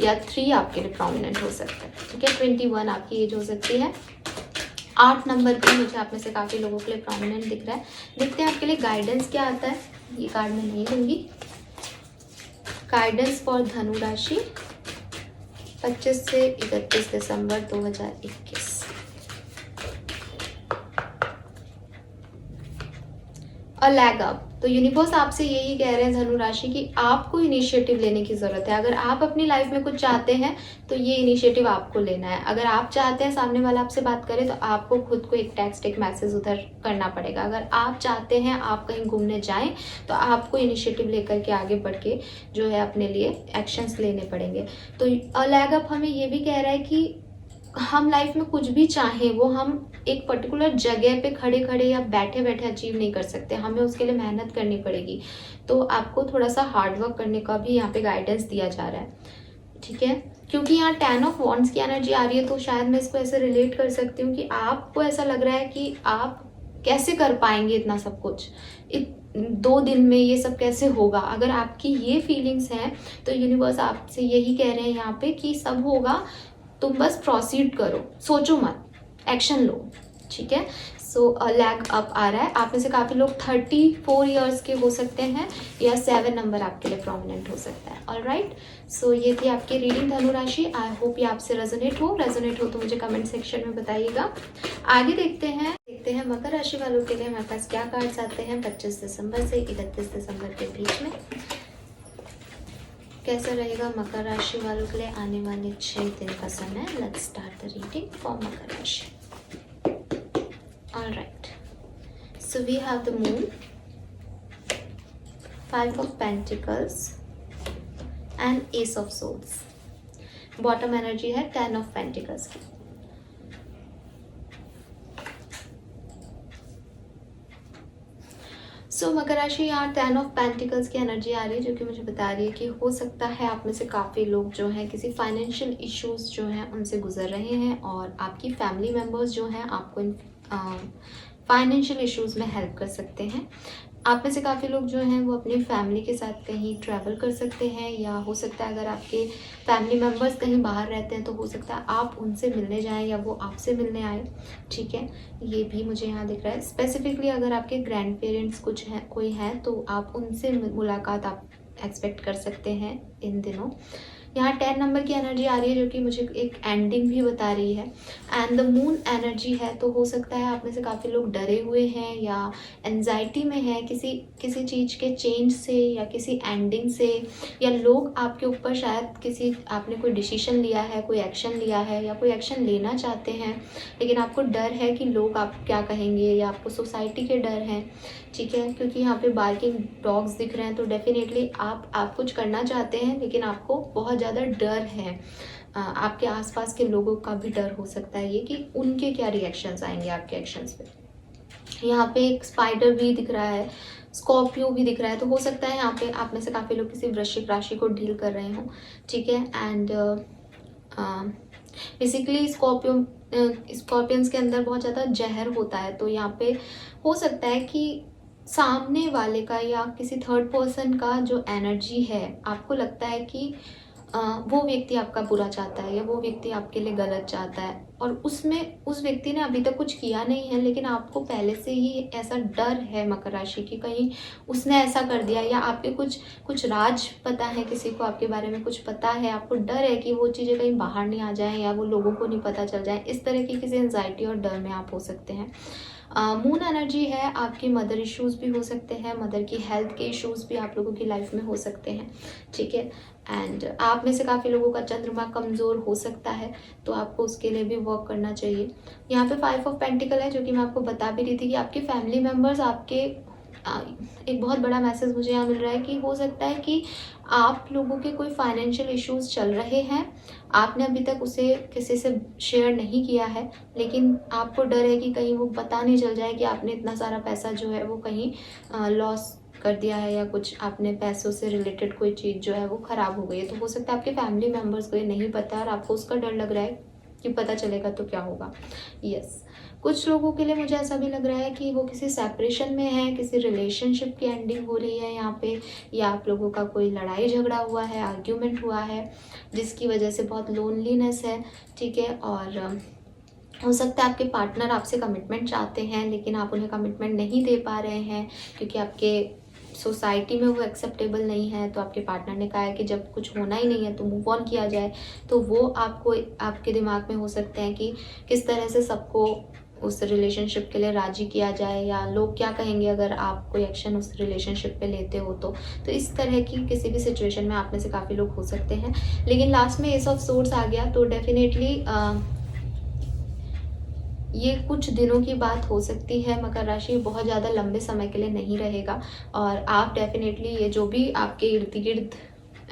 या 3 आपके लिए प्रोमिनेंट हो सकता है, ठीक है। 21 आपकी एज हो सकती है। 8 नंबर भी मुझे आप में से काफ़ी लोगों के लिए प्रोमिनेंट दिख रहा है। देखते हैं आपके लिए गाइडेंस क्या आता है। ये कार्ड मैं नहीं लूँगी। गाइडेंस फॉर धनु राशि 25 से 31 दिसंबर 2021। अ लैग अप, तो यूनिवर्स आपसे यही कह रहे हैं धनु राशि की आपको इनिशिएटिव लेने की ज़रूरत है। अगर आप अपनी लाइफ में कुछ चाहते हैं तो ये इनिशिएटिव आपको लेना है। अगर आप चाहते हैं सामने वाला आपसे बात करे तो आपको खुद को एक टेक्स्ट, एक मैसेज उधर करना पड़ेगा। अगर आप चाहते हैं आप कहीं घूमने जाएं तो आपको इनिशिएटिव लेकर के आगे बढ़ के जो है अपने लिए एक्शंस लेने पड़ेंगे। तो अलग अप हमें ये भी कह रहा है कि हम लाइफ में कुछ भी चाहें वो हम एक पर्टिकुलर जगह पे खड़े खड़े या बैठे बैठे अचीव नहीं कर सकते, हमें उसके लिए मेहनत करनी पड़ेगी। तो आपको थोड़ा सा हार्ड वर्क करने का भी यहाँ पे गाइडेंस दिया जा रहा है, ठीक है। क्योंकि यहाँ 10 ऑफ वॉन्ड्स की एनर्जी आ रही है तो शायद मैं इसको ऐसे रिलेट कर सकती हूँ कि आपको ऐसा लग रहा है कि आप कैसे कर पाएंगे इतना सब कुछ, 2 दिन में ये सब कैसे होगा। अगर आपकी ये फीलिंग्स हैं तो यूनिवर्स आपसे यही कह रहे हैं यहाँ पे कि सब होगा, तुम बस प्रोसीड करो, सोचो मत, एक्शन लो, ठीक है। सो लैग अप आ रहा है। आप में से काफ़ी लोग 34 ईयर्स के हो सकते हैं या 7 नंबर आपके लिए प्रोमिनेंट हो सकता है। ऑल राइट, सो ये थी आपकी रीडिंग धनु राशि। आई होप ये आपसे रेजोनेट हो तो मुझे कमेंट सेक्शन में बताइएगा। आगे देखते हैं मकर राशि वालों के लिए हमारे पास क्या कार्ड्स आते हैं 25 दिसंबर से 31 दिसंबर के बीच में। कैसा रहेगा मकर राशि वालों के लिए आने वाले 6 दिन का समय। Let's start the reading for Makar राशि। Alright, so we have the moon, 5 of pentacles and ace of swords. Bottom energy है 10 ऑफ पेंटिकल्स की। सो मकर राशि यहाँ 10 ऑफ पेंटिकल्स की एनर्जी आ रही है जो कि मुझे बता रही है कि हो सकता है आप में से काफ़ी लोग जो हैं किसी फाइनेंशियल इश्यूज जो हैं उनसे गुजर रहे हैं और आपकी फैमिली मेम्बर्स जो हैं आपको इन फाइनेंशियल इश्यूज में हेल्प कर सकते हैं। आप में से काफ़ी लोग जो हैं वो अपनी फैमिली के साथ कहीं ट्रैवल कर सकते हैं, या हो सकता है अगर आपके फैमिली मेम्बर्स कहीं बाहर रहते हैं तो हो सकता है आप उनसे मिलने जाएं या वो आपसे मिलने आए, ठीक है। ये भी मुझे यहाँ दिख रहा है। स्पेसिफिकली अगर आपके ग्रैंड पेरेंट्स कुछ हैं, कोई हैं, तो आप उनसे मुलाकात आप एक्सपेक्ट कर सकते हैं इन दिनों। यहाँ 10 नंबर की एनर्जी आ रही है जो कि मुझे एक एंडिंग भी बता रही है। एंड द मून एनर्जी है, तो हो सकता है आप में से काफ़ी लोग डरे हुए हैं या एंजाइटी में हैं किसी चीज़ के चेंज से या किसी एंडिंग से, या लोग आपके ऊपर शायद किसी आपने कोई डिसीजन लिया है, कोई एक्शन लिया है या कोई एक्शन लेना चाहते हैं, लेकिन आपको डर है कि लोग आप क्या कहेंगे या आपको सोसाइटी के डर हैं, ठीक है। क्योंकि यहाँ पे बार्किंग डॉग्स दिख रहे हैं तो डेफिनेटली आप कुछ करना चाहते हैं लेकिन आपको बहुत ज़्यादा डर है। आपके आसपास के लोगों का भी डर हो सकता है ये कि उनके क्या रिएक्शंस आएंगे आपके एक्शंस पे। यहाँ पे एक स्पाइडर भी दिख रहा है, स्कॉर्पियो भी दिख रहा है, तो हो सकता है यहाँ पे आप में से काफ़ी लोग किसी वृश्चिक राशि को डील कर रहे हों, ठीक है। एंड बेसिकली स्कॉर्पियंस के अंदर बहुत ज़्यादा जहर होता है, तो यहाँ पे हो सकता है कि सामने वाले का या किसी थर्ड पर्सन का जो एनर्जी है, आपको लगता है कि वो व्यक्ति आपका बुरा चाहता है या वो व्यक्ति आपके लिए गलत चाहता है, और उस व्यक्ति ने अभी तक कुछ किया नहीं है लेकिन आपको पहले से ही ऐसा डर है मकर राशि की कहीं उसने ऐसा कर दिया, या आपके कुछ राज पता है, किसी को आपके बारे में कुछ पता है, आपको डर है कि वो चीज़ें कहीं बाहर नहीं आ जाएं या वो लोगों को नहीं पता चल जाए। इस तरह की किसी एंजाइटी और डर में आप हो सकते हैं। मून एनर्जी है, आपकी मदर इश्यूज़ भी हो सकते हैं, मदर की हेल्थ के इश्यूज़ भी आप लोगों की लाइफ में हो सकते हैं, ठीक है। एंड आप में से काफ़ी लोगों का चंद्रमा कमज़ोर हो सकता है, तो आपको उसके लिए भी वर्क करना चाहिए। यहाँ पे 5 ऑफ पेंटिकल है जो कि मैं आपको बता भी रही थी कि आपके फैमिली मेम्बर्स आपके एक बहुत बड़ा मैसेज मुझे यहाँ मिल रहा है कि हो सकता है कि आप लोगों के कोई फाइनेंशियल इश्यूज चल रहे हैं, आपने अभी तक उसे किसी से शेयर नहीं किया है, लेकिन आपको डर है कि कहीं वो पता नहीं चल जाए कि आपने इतना सारा पैसा जो है वो कहीं लॉस कर दिया है या कुछ आपने पैसों से रिलेटेड कोई चीज़ जो है वो ख़राब हो गई है। तो हो सकता है आपके फैमिली मेम्बर्स को ये नहीं पता और आपको उसका डर लग रहा है कि पता चलेगा तो क्या होगा। यस, कुछ लोगों के लिए मुझे ऐसा भी लग रहा है कि वो किसी सेपरेशन में है, किसी रिलेशनशिप की एंडिंग हो रही है यहाँ पे, या आप लोगों का कोई लड़ाई झगड़ा हुआ है, आर्ग्यूमेंट हुआ है जिसकी वजह से बहुत लोनलीनेस है, ठीक है। और हो सकता है आपके पार्टनर आपसे कमिटमेंट चाहते हैं लेकिन आप उन्हें कमिटमेंट नहीं दे पा रहे हैं क्योंकि आपके सोसाइटी में वो एक्सेप्टेबल नहीं है। तो आपके पार्टनर ने कहा है कि जब कुछ होना ही नहीं है तो मूव ऑन किया जाए, तो वो आपके दिमाग में हो सकते हैं कि किस तरह से सबको उस रिलेशनशिप के लिए राजी किया जाए, या लोग क्या कहेंगे अगर आप कोई एक्शन उस रिलेशनशिप पे लेते हो। तो इस तरह की किसी भी सिचुएशन में आप में से काफ़ी लोग हो सकते हैं। लेकिन लास्ट में एस ऑफ सोर्ड्स आ गया, तो डेफिनेटली ये कुछ दिनों की बात हो सकती है। मकर राशि बहुत ज़्यादा लंबे समय के लिए नहीं रहेगा, और आप डेफिनेटली ये जो भी आपके इर्द गिर्द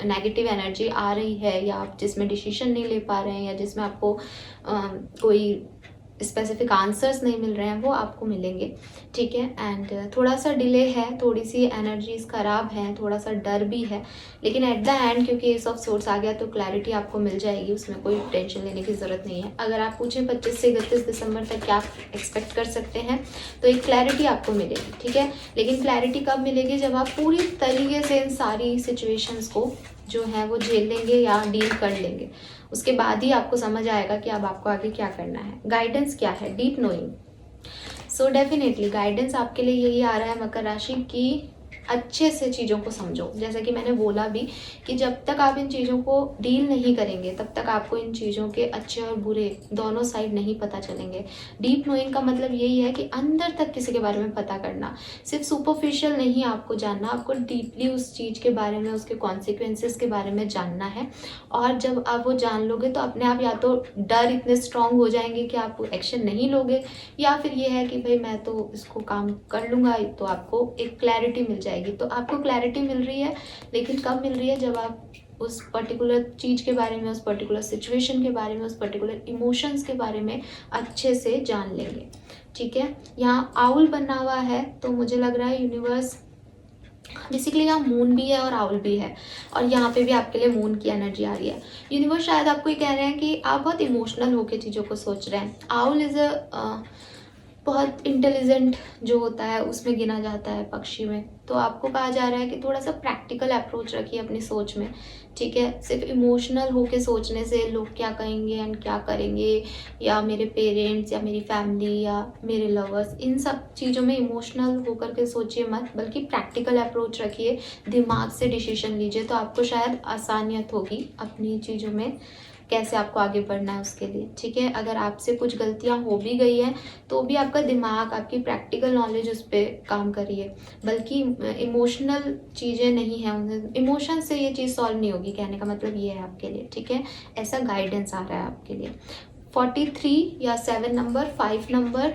नेगेटिव एनर्जी आ रही है, या आप जिसमें डिसीजन नहीं ले पा रहे हैं, या जिसमें आपको कोई स्पेसिफिक आंसर्स नहीं मिल रहे हैं, वो आपको मिलेंगे, ठीक है। एंड थोड़ा सा डिले है, थोड़ी सी एनर्जीज खराब हैं, थोड़ा सा डर भी है, लेकिन एट द एंड क्योंकि एस ऑफ सोर्स आ गया तो क्लैरिटी आपको मिल जाएगी, उसमें कोई टेंशन लेने की ज़रूरत नहीं है। अगर आप पूछें 25 से 31 दिसंबर तक क्या एक्सपेक्ट कर सकते हैं, तो एक क्लैरिटी आपको मिलेगी, ठीक है। लेकिन क्लैरिटी कब मिलेगी, जब आप पूरी तरीके से इन सारी सिचुएशंस को जो है वो झेल लेंगे या डील कर लेंगे, उसके बाद ही आपको समझ आएगा कि अब आपको आगे क्या करना है। गाइडेंस क्या है, deep knowing. So definitely guidance आपके लिए यही आ रहा है मकर राशि की, अच्छे से चीज़ों को समझो। जैसा कि मैंने बोला भी कि जब तक आप इन चीज़ों को डील नहीं करेंगे तब तक आपको इन चीज़ों के अच्छे और बुरे दोनों साइड नहीं पता चलेंगे। डीप नोइंग का मतलब यही है कि अंदर तक किसी के बारे में पता करना, सिर्फ सुपरफिशियल नहीं आपको जानना, आपको डीपली उस चीज़ के बारे में, उसके कॉन्सिक्वेंसेस के बारे में जानना है। और जब आप वो जान लोगे तो अपने आप या तो डर इतने स्ट्रांग हो जाएंगे कि आप एक्शन नहीं लोगे, या फिर ये है कि भाई मैं तो इसको काम कर लूँगा, तो आपको एक क्लैरिटी मिल जाएगी। तो आपको क्लैरिटी मिल रही है, लेकिन कब मिल रही है, जब आप उस पर्टिकुलर चीज़ के बारे में, उस पर्टिकुलर सिचुएशन के बारे में, उस पर्टिकुलर इमोशंस के बारे में अच्छे से जान लेंगे, ठीक है। यहाँ आउल बना हुआ है, तो मुझे लग रहा है यूनिवर्स बेसिकली यहाँ मून भी है और आउल भी है, और यहाँ पे भी आपके लिए मून की एनर्जी आ रही है। यूनिवर्स शायद आपको ये कह रहे हैं कि आप बहुत इमोशनल होकर चीज़ों को सोच रहे हैं। आउल इज़ बहुत इंटेलिजेंट जो होता है उसमें गिना जाता है पक्षी में, तो आपको कहा जा रहा है कि थोड़ा सा प्रैक्टिकल अप्रोच रखिए अपनी सोच में, ठीक है। सिर्फ इमोशनल होके सोचने से लोग क्या कहेंगे एंड क्या करेंगे, या मेरे पेरेंट्स या मेरी फैमिली या मेरे लवर्स, इन सब चीज़ों में इमोशनल होकर के सोचिए मत, बल्कि प्रैक्टिकल अप्रोच रखिए, दिमाग से डिसीजन लीजिए, तो आपको शायद आसानियत होगी अपनी चीज़ों में कैसे आपको आगे बढ़ना है उसके लिए, ठीक है। अगर आपसे कुछ गलतियां हो भी गई हैं तो भी आपका दिमाग, आपकी प्रैक्टिकल नॉलेज उस पर काम करिए, बल्कि इमोशनल चीज़ें नहीं हैं, इमोशन से ये चीज़ सॉल्व नहीं होगी, कहने का मतलब ये है आपके लिए, ठीक है। ऐसा गाइडेंस आ रहा है आपके लिए। 43 या 7 नंबर, 5 नंबर,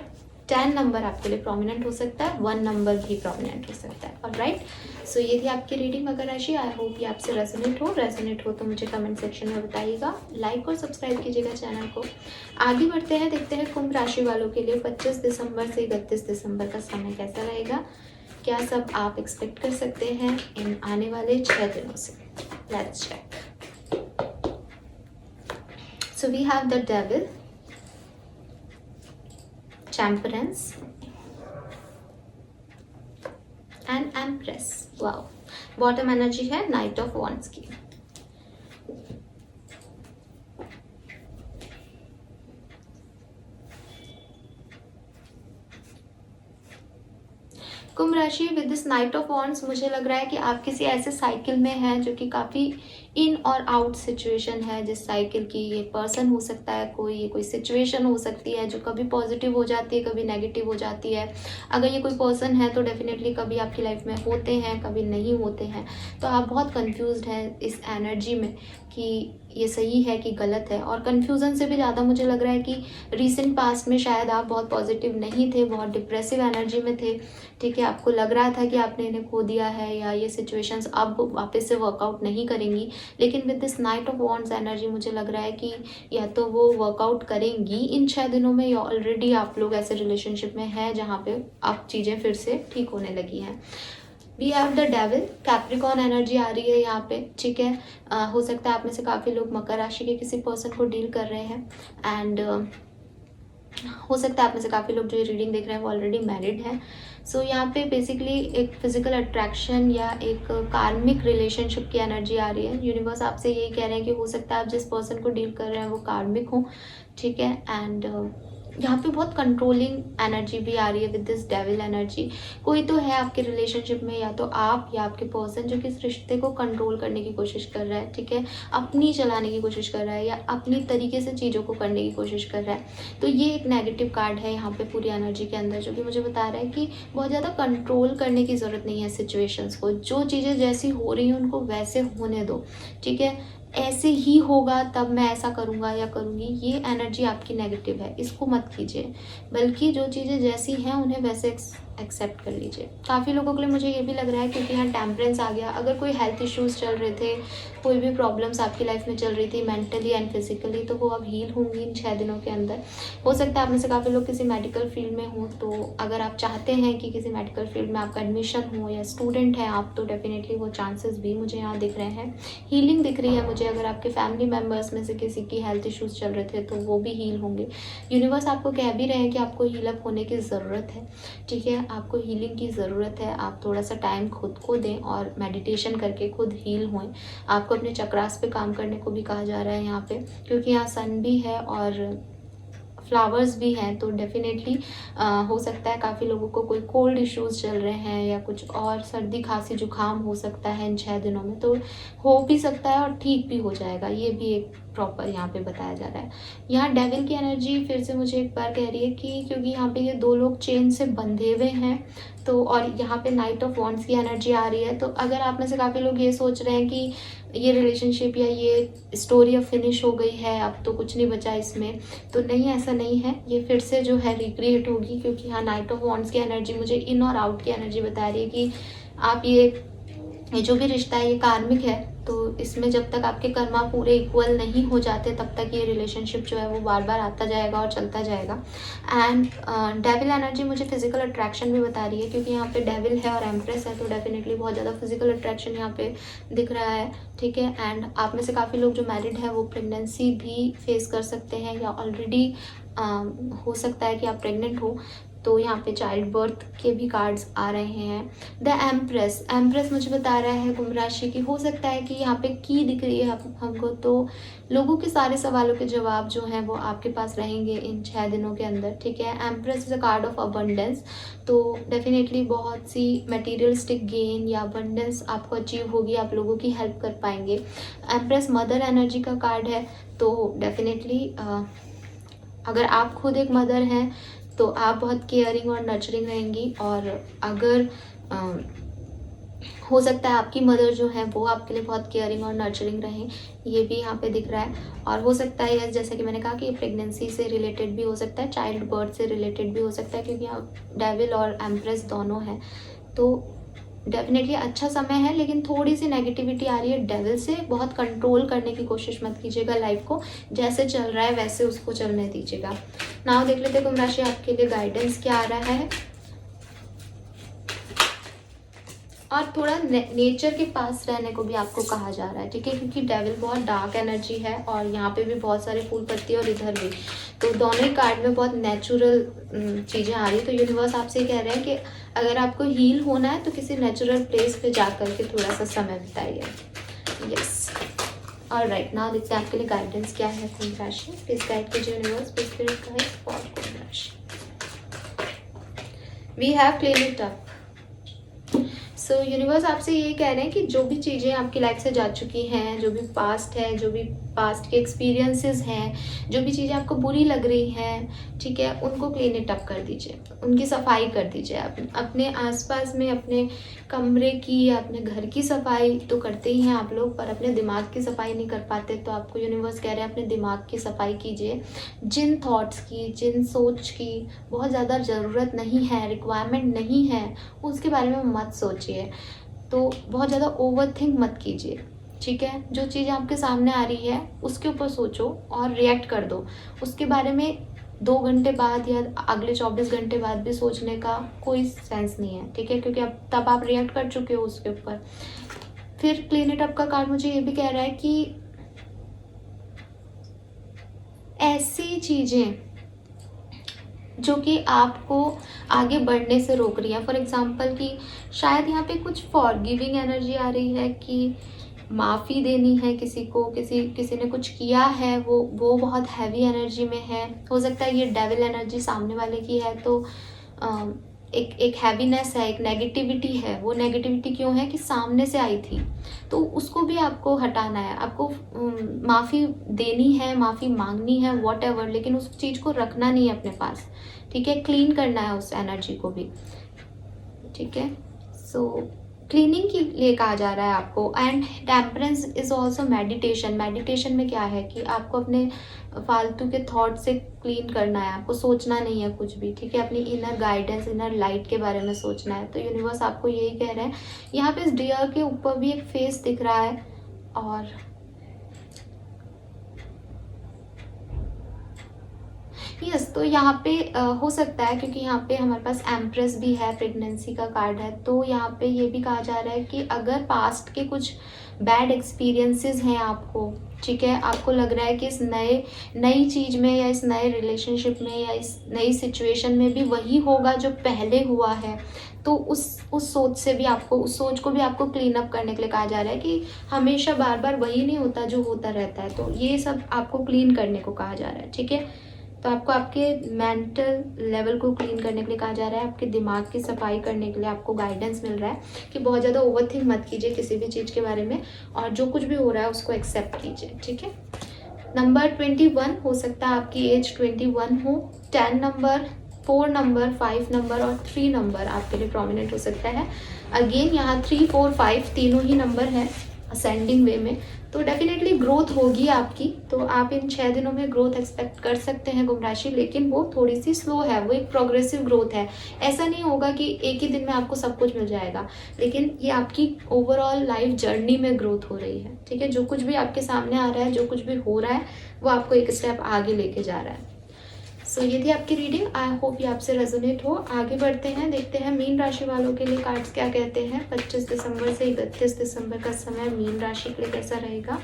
10 नंबर आपके लिए प्रोमिनेंट हो सकता है, 1 नंबर भी प्रोमिनेंट हो सकता है। ऑलराइट, सो ये थी आपकी रीडिंग मकर राशि। आई होप ये आपसे रेजोनेट हो तो मुझे कमेंट सेक्शन में बताइएगा, लाइक और सब्सक्राइब कीजिएगा चैनल को। आगे बढ़ते हैं, देखते हैं कुंभ राशि वालों के लिए 25 दिसंबर से 31 दिसंबर का समय कैसा रहेगा, क्या सब आप एक्सपेक्ट कर सकते हैं इन आने वाले 6 दिनों से। Let's check. So we have the devil, Temperance and Empress। Wow, bottom energy है नाइट ऑफ वॉन्ड्स की। कुंभ राशि with this knight of wands, मुझे लग रहा है कि आप किसी ऐसे साइकिल में हैं जो कि काफ़ी इन और आउट सिचुएशन है। जिस साइकिल की, ये पर्सन हो सकता है कोई, ये कोई सिचुएशन हो सकती है जो कभी पॉजिटिव हो जाती है, कभी नेगेटिव हो जाती है। अगर ये कोई पर्सन है तो डेफिनेटली कभी आपकी लाइफ में होते हैं, कभी नहीं होते हैं, तो आप बहुत कंफ्यूज्ड हैं इस एनर्जी में कि ये सही है कि गलत है। और कन्फ्यूज़न से भी ज़्यादा मुझे लग रहा है कि रीसेंट पास्ट में शायद आप बहुत पॉजिटिव नहीं थे, बहुत डिप्रेसिव एनर्जी में थे, ठीक है। आपको लग रहा था कि आपने इन्हें खो दिया है, या ये सिचुएशंस अब वापस से वर्कआउट नहीं करेंगी, लेकिन with this knight of wands energy मुझे लग रहा है कि या तो वो वर्कआउट करेंगी इन 6 दिनों में, या ऑलरेडी आप लोग ऐसे रिलेशनशिप में हैं जहाँ पे अब चीज़ें फिर से ठीक होने लगी हैं। We have the devil, Capricorn energy आ रही है यहाँ पे, ठीक है। हो सकता है आप में से काफ़ी लोग मकर राशि के किसी पर्सन को डील कर रहे हैं, एंड हो सकता है आप में से काफ़ी लोग जो ये रीडिंग देख रहे हैं वो ऑलरेडी मैरिड हैं। सो यहाँ पे बेसिकली एक फिजिकल अट्रैक्शन या एक कार्मिक रिलेशनशिप की एनर्जी आ रही है। यूनिवर्स आपसे यही कह रहे हैं कि हो सकता है आप जिस पर्सन को डील कर रहे हैं वो कार्मिक हो, ठीक है। एंड यहाँ पे बहुत कंट्रोलिंग एनर्जी भी आ रही है विद दिस डेविल एनर्जी। कोई तो है आपके रिलेशनशिप में, या तो आप या आपके पर्सन, जो कि इस रिश्ते को कंट्रोल करने की कोशिश कर रहा है, ठीक है, अपनी चलाने की कोशिश कर रहा है या अपनी तरीके से चीज़ों को करने की कोशिश कर रहा है। तो ये एक नेगेटिव कार्ड है यहाँ पे पूरी एनर्जी के अंदर, जो कि मुझे बता रहा है कि बहुत ज़्यादा कंट्रोल करने की ज़रूरत नहीं है सिचुएशंस को। जो चीज़ें जैसी हो रही हैं उनको वैसे होने दो, ठीक है, ऐसे ही होगा तब मैं ऐसा करूँगा या करूँगी, ये एनर्जी आपकी नेगेटिव है, इसको मत कीजिए। बल्कि जो चीज़ें जैसी हैं उन्हें वैसे एक्सेप्ट कर लीजिए। काफ़ी लोगों के लिए मुझे ये भी लग रहा है, क्योंकि यहाँ टेम्परेंस आ गया, अगर कोई हेल्थ इश्यूज़ चल रहे थे, कोई भी प्रॉब्लम्स आपकी लाइफ में चल रही थी मेंटली एंड फिजिकली, तो वो अब हील होंगी इन 6 दिनों के अंदर। हो सकता है आप में से काफ़ी लोग किसी मेडिकल फील्ड में हो, तो अगर आप चाहते हैं कि किसी मेडिकल फील्ड में आपका एडमिशन हो, या स्टूडेंट हैं आप, तो डेफिनेटली वो चांसेस भी मुझे यहाँ दिख रहे हैं। हीलिंग दिख रही है मुझे। अगर आपके फैमिली मेम्बर्स में से किसी की हेल्थ इश्यूज़ चल रहे थे तो वो भी हील होंगे। यूनिवर्स आपको कह भी रहे हैं कि आपको हील अप होने की ज़रूरत है, ठीक है, आपको हीलिंग की ज़रूरत है। आप थोड़ा सा टाइम खुद को दें और मेडिटेशन करके खुद हील हों। आपको अपने चक्रास पे काम करने को भी कहा जा रहा है यहाँ पे, क्योंकि यहाँ सन भी है और फ्लावर्स भी हैं। तो डेफिनेटली हो सकता है काफ़ी लोगों को कोई कोल्ड इश्यूज़ चल रहे हैं या कुछ और सर्दी खांसी जुकाम हो सकता है इन 6 दिनों में, तो हो भी सकता है और ठीक भी हो जाएगा। ये भी एक प्रॉपर यहाँ पे बताया जा रहा है। यहाँ डेविल की एनर्जी फिर से मुझे एक बार कह रही है कि क्योंकि यहाँ पे ये 2 लोग चेन से बंधे हुए हैं, तो और यहाँ पे नाइट ऑफ वॉन्ड्स की एनर्जी आ रही है। तो अगर आप में से काफ़ी लोग ये सोच रहे हैं कि ये रिलेशनशिप या ये स्टोरी अब फिनिश हो गई है, अब तो कुछ नहीं बचा इसमें, तो नहीं, ऐसा नहीं है। ये फिर से जो है रिक्रिएट होगी, क्योंकि यहाँ नाइट ऑफ वॉन्ड्स की एनर्जी मुझे इन और आउट की एनर्जी बता रही है कि आप ये जो भी रिश्ता है ये कार्मिक है। तो इसमें जब तक आपके कर्मा पूरे इक्वल नहीं हो जाते तब तक ये रिलेशनशिप जो है वो बार बार आता जाएगा और चलता जाएगा। एंड डेविल एनर्जी मुझे फिजिकल अट्रैक्शन भी बता रही है, क्योंकि यहाँ पे डेविल है और एम्प्रेस है, तो डेफिनेटली बहुत ज़्यादा फिजिकल अट्रैक्शन यहाँ पे दिख रहा है, ठीक है। एंड आप में से काफ़ी लोग जो मैरिड है वो प्रेगनेंसी भी फेस कर सकते हैं, या ऑलरेडी हो सकता है कि आप प्रेग्नेंट हो। तो यहाँ पे चाइल्ड बर्थ के भी कार्ड्स आ रहे हैं। द एम्प्रेस मुझे बता रहा है कुंभ राशि की, हो सकता है कि यहाँ पे की दिख रही है हमको, तो लोगों के सारे सवालों के जवाब जो हैं वो आपके पास रहेंगे इन 6 दिनों के अंदर, ठीक है। Empress is a card of abundance, तो डेफिनेटली बहुत सी मटेरियलिस्टिक गेन या अबंडेंस आपको अचीव होगी, आप लोगों की हेल्प कर पाएंगे। एम्प्रेस मदर एनर्जी का कार्ड है, तो डेफिनेटली अगर आप खुद एक मदर हैं तो आप बहुत केयरिंग और नर्चरिंग रहेंगी, और अगर हो सकता है आपकी मदर जो है वो आपके लिए बहुत केयरिंग और नर्चरिंग रहें, ये भी यहाँ पे दिख रहा है। और हो सकता है जैसे कि मैंने कहा कि प्रेगनेंसी से रिलेटेड भी हो सकता है, चाइल्ड बर्थ से रिलेटेड भी हो सकता है, क्योंकि यहाँ डेविल और एम्प्रेस दोनों हैं। तो डेफिनेटली अच्छा समय है, लेकिन थोड़ी सी नेगेटिविटी आ रही है डेविल से। बहुत कंट्रोल करने की कोशिश मत कीजिएगा, लाइफ को जैसे चल रहा है वैसे उसको चलने दीजिएगा। नाउ देख लेते हैं कुंभ राशि आपके लिए गाइडेंस क्या आ रहा है। और थोड़ा नेचर के पास रहने को भी आपको कहा जा रहा है, ठीक है, क्योंकि डेविल बहुत डार्क एनर्जी है और यहाँ पे भी बहुत सारे फूल पत्ती और इधर भी, तो दोनों ही कार्ड में बहुत नेचुरल चीज़ें आ रही है। तो यूनिवर्स आपसे ये कह रहे हैं कि अगर आपको हील होना है तो किसी नेचुरल प्लेस पे जा करके थोड़ा सा समय बिताइए। यस, ऑलराइट, नाउ देखते हैं आपके लिए गाइडेंस क्या है कुंभ राशि। प्लीज गाइड कीजिए universe, please spirit guide for Kumbh राशि। We have clean it up. So universe आपसे ये कह रहे हैं कि जो भी चीज़ें आपकी लाइफ से जा चुकी हैं, जो भी पास्ट है, जो भी पास्ट के एक्सपीरियंसेस हैं, जो भी चीज़ें आपको बुरी लग रही हैं, ठीक है, उनको क्लीन इट अप कर दीजिए, उनकी सफाई कर दीजिए। अपने आसपास में अपने कमरे की या अपने घर की सफाई तो करते ही हैं आप लोग, पर अपने दिमाग की सफाई नहीं कर पाते। तो आपको यूनिवर्स कह रहे हैं अपने दिमाग की सफाई कीजिए। जिन थॉट्स की, जिन सोच की बहुत ज़्यादा ज़रूरत नहीं है, रिक्वायरमेंट नहीं है, उसके बारे में मत सोचिए। तो बहुत ज़्यादा ओवर थिंक मत कीजिए, ठीक है। जो चीज़ आपके सामने आ रही है उसके ऊपर सोचो और रिएक्ट कर दो। उसके बारे में 2 घंटे बाद या अगले 24 घंटे बाद भी सोचने का कोई सेंस नहीं है, ठीक है, क्योंकि अब तब आप रिएक्ट कर चुके हो उसके ऊपर। फिर क्लीन इट अप का कार्ड मुझे ये भी कह रहा है कि ऐसी चीज़ें जो कि आपको आगे बढ़ने से रोक रही है, फॉर एग्जाम्पल कि शायद यहाँ पे कुछ फॉरगिविंग एनर्जी आ रही है कि माफ़ी देनी है किसी को, किसी ने कुछ किया है, वो बहुत हैवी एनर्जी में है। हो सकता है ये डेविल एनर्जी सामने वाले की है, तो एक हैवीनेस है, एक नेगेटिविटी है। वो नेगेटिविटी क्यों है कि सामने से आई थी, तो उसको भी आपको हटाना है। आपको माफ़ी देनी है, माफ़ी मांगनी है, वॉट एवर, लेकिन उस चीज़ को रखना नहीं है अपने पास, ठीक है। क्लीन करना है उस एनर्जी को भी, ठीक है। सो क्लीनिंग के लिए कहा जा रहा है आपको। And temperance is also meditation. Meditation में क्या है कि आपको अपने फालतू के थॉट से क्लीन करना है, आपको सोचना नहीं है कुछ भी, ठीक है। अपनी इनर गाइडेंस, इनर लाइट के बारे में सोचना है। तो यूनिवर्स आपको यही कह रहे हैं। यहाँ पे इस डियर के ऊपर भी एक फेस दिख रहा है, और यस, तो यहाँ पे हो सकता है, क्योंकि यहाँ पे हमारे पास एम्प्रेस भी है, प्रेगनेंसी का कार्ड है, तो यहाँ पे ये भी कहा जा रहा है कि अगर पास्ट के कुछ बैड एक्सपीरियंसेस हैं आपको, ठीक है, आपको लग रहा है कि इस नई चीज़ में या इस नए रिलेशनशिप में या इस नई सिचुएशन में भी वही होगा जो पहले हुआ है, तो उस सोच से भी आपको, उस सोच को भी आपको क्लीन अप करने के लिए कहा जा रहा है कि हमेशा बार बार वही नहीं होता जो होता रहता है। तो ये सब आपको क्लीन करने को कहा जा रहा है, ठीक है। तो आपको आपके मेंटल लेवल को क्लीन करने के लिए कहा जा रहा है, आपके दिमाग की सफाई करने के लिए आपको गाइडेंस मिल रहा है कि बहुत ज़्यादा ओवरथिंक मत कीजिए किसी भी चीज़ के बारे में, और जो कुछ भी हो रहा है उसको एक्सेप्ट कीजिए, ठीक है। नंबर 21 हो सकता है आपकी एज 21 हो। 10 नंबर, 4 नंबर, 5 नंबर और 3 नंबर आपके लिए प्रोमिनेंट हो सकता है। अगेन यहाँ 3, 4, 5 तीनों ही नंबर हैं असेंडिंग वे में, तो डेफिनेटली ग्रोथ होगी आपकी। तो आप इन 6 दिनों में ग्रोथ एक्सपेक्ट कर सकते हैं कुंभ राशि, लेकिन वो थोड़ी सी स्लो है, वो एक प्रोग्रेसिव ग्रोथ है। ऐसा नहीं होगा कि एक ही दिन में आपको सब कुछ मिल जाएगा, लेकिन ये आपकी ओवरऑल लाइफ जर्नी में ग्रोथ हो रही है, ठीक है। जो कुछ भी आपके सामने आ रहा है, जो कुछ भी हो रहा है, वो आपको एक स्टेप आगे लेके जा रहा है। सो ये थी आपकी रीडिंग। आई होप ये आपसे रेजोनेट हो। आगे बढ़ते हैं, देखते हैं मीन राशि वालों के लिए कार्ड्स क्या कहते हैं। 25 दिसंबर से 31 दिसंबर का समय मीन राशि के लिए कैसा रहेगा।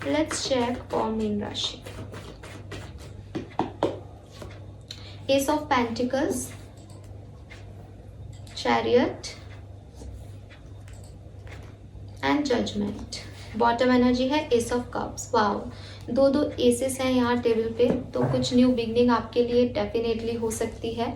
लेट्स चेक फॉर मीन राशि। Ace of pentacles, chariot and judgement. Bottom energy है एस ऑफ कप्स। वाओ, दो एसेस हैं यहाँ टेबल पे, तो कुछ न्यू बिगनिंग आपके लिए डेफिनेटली हो सकती है।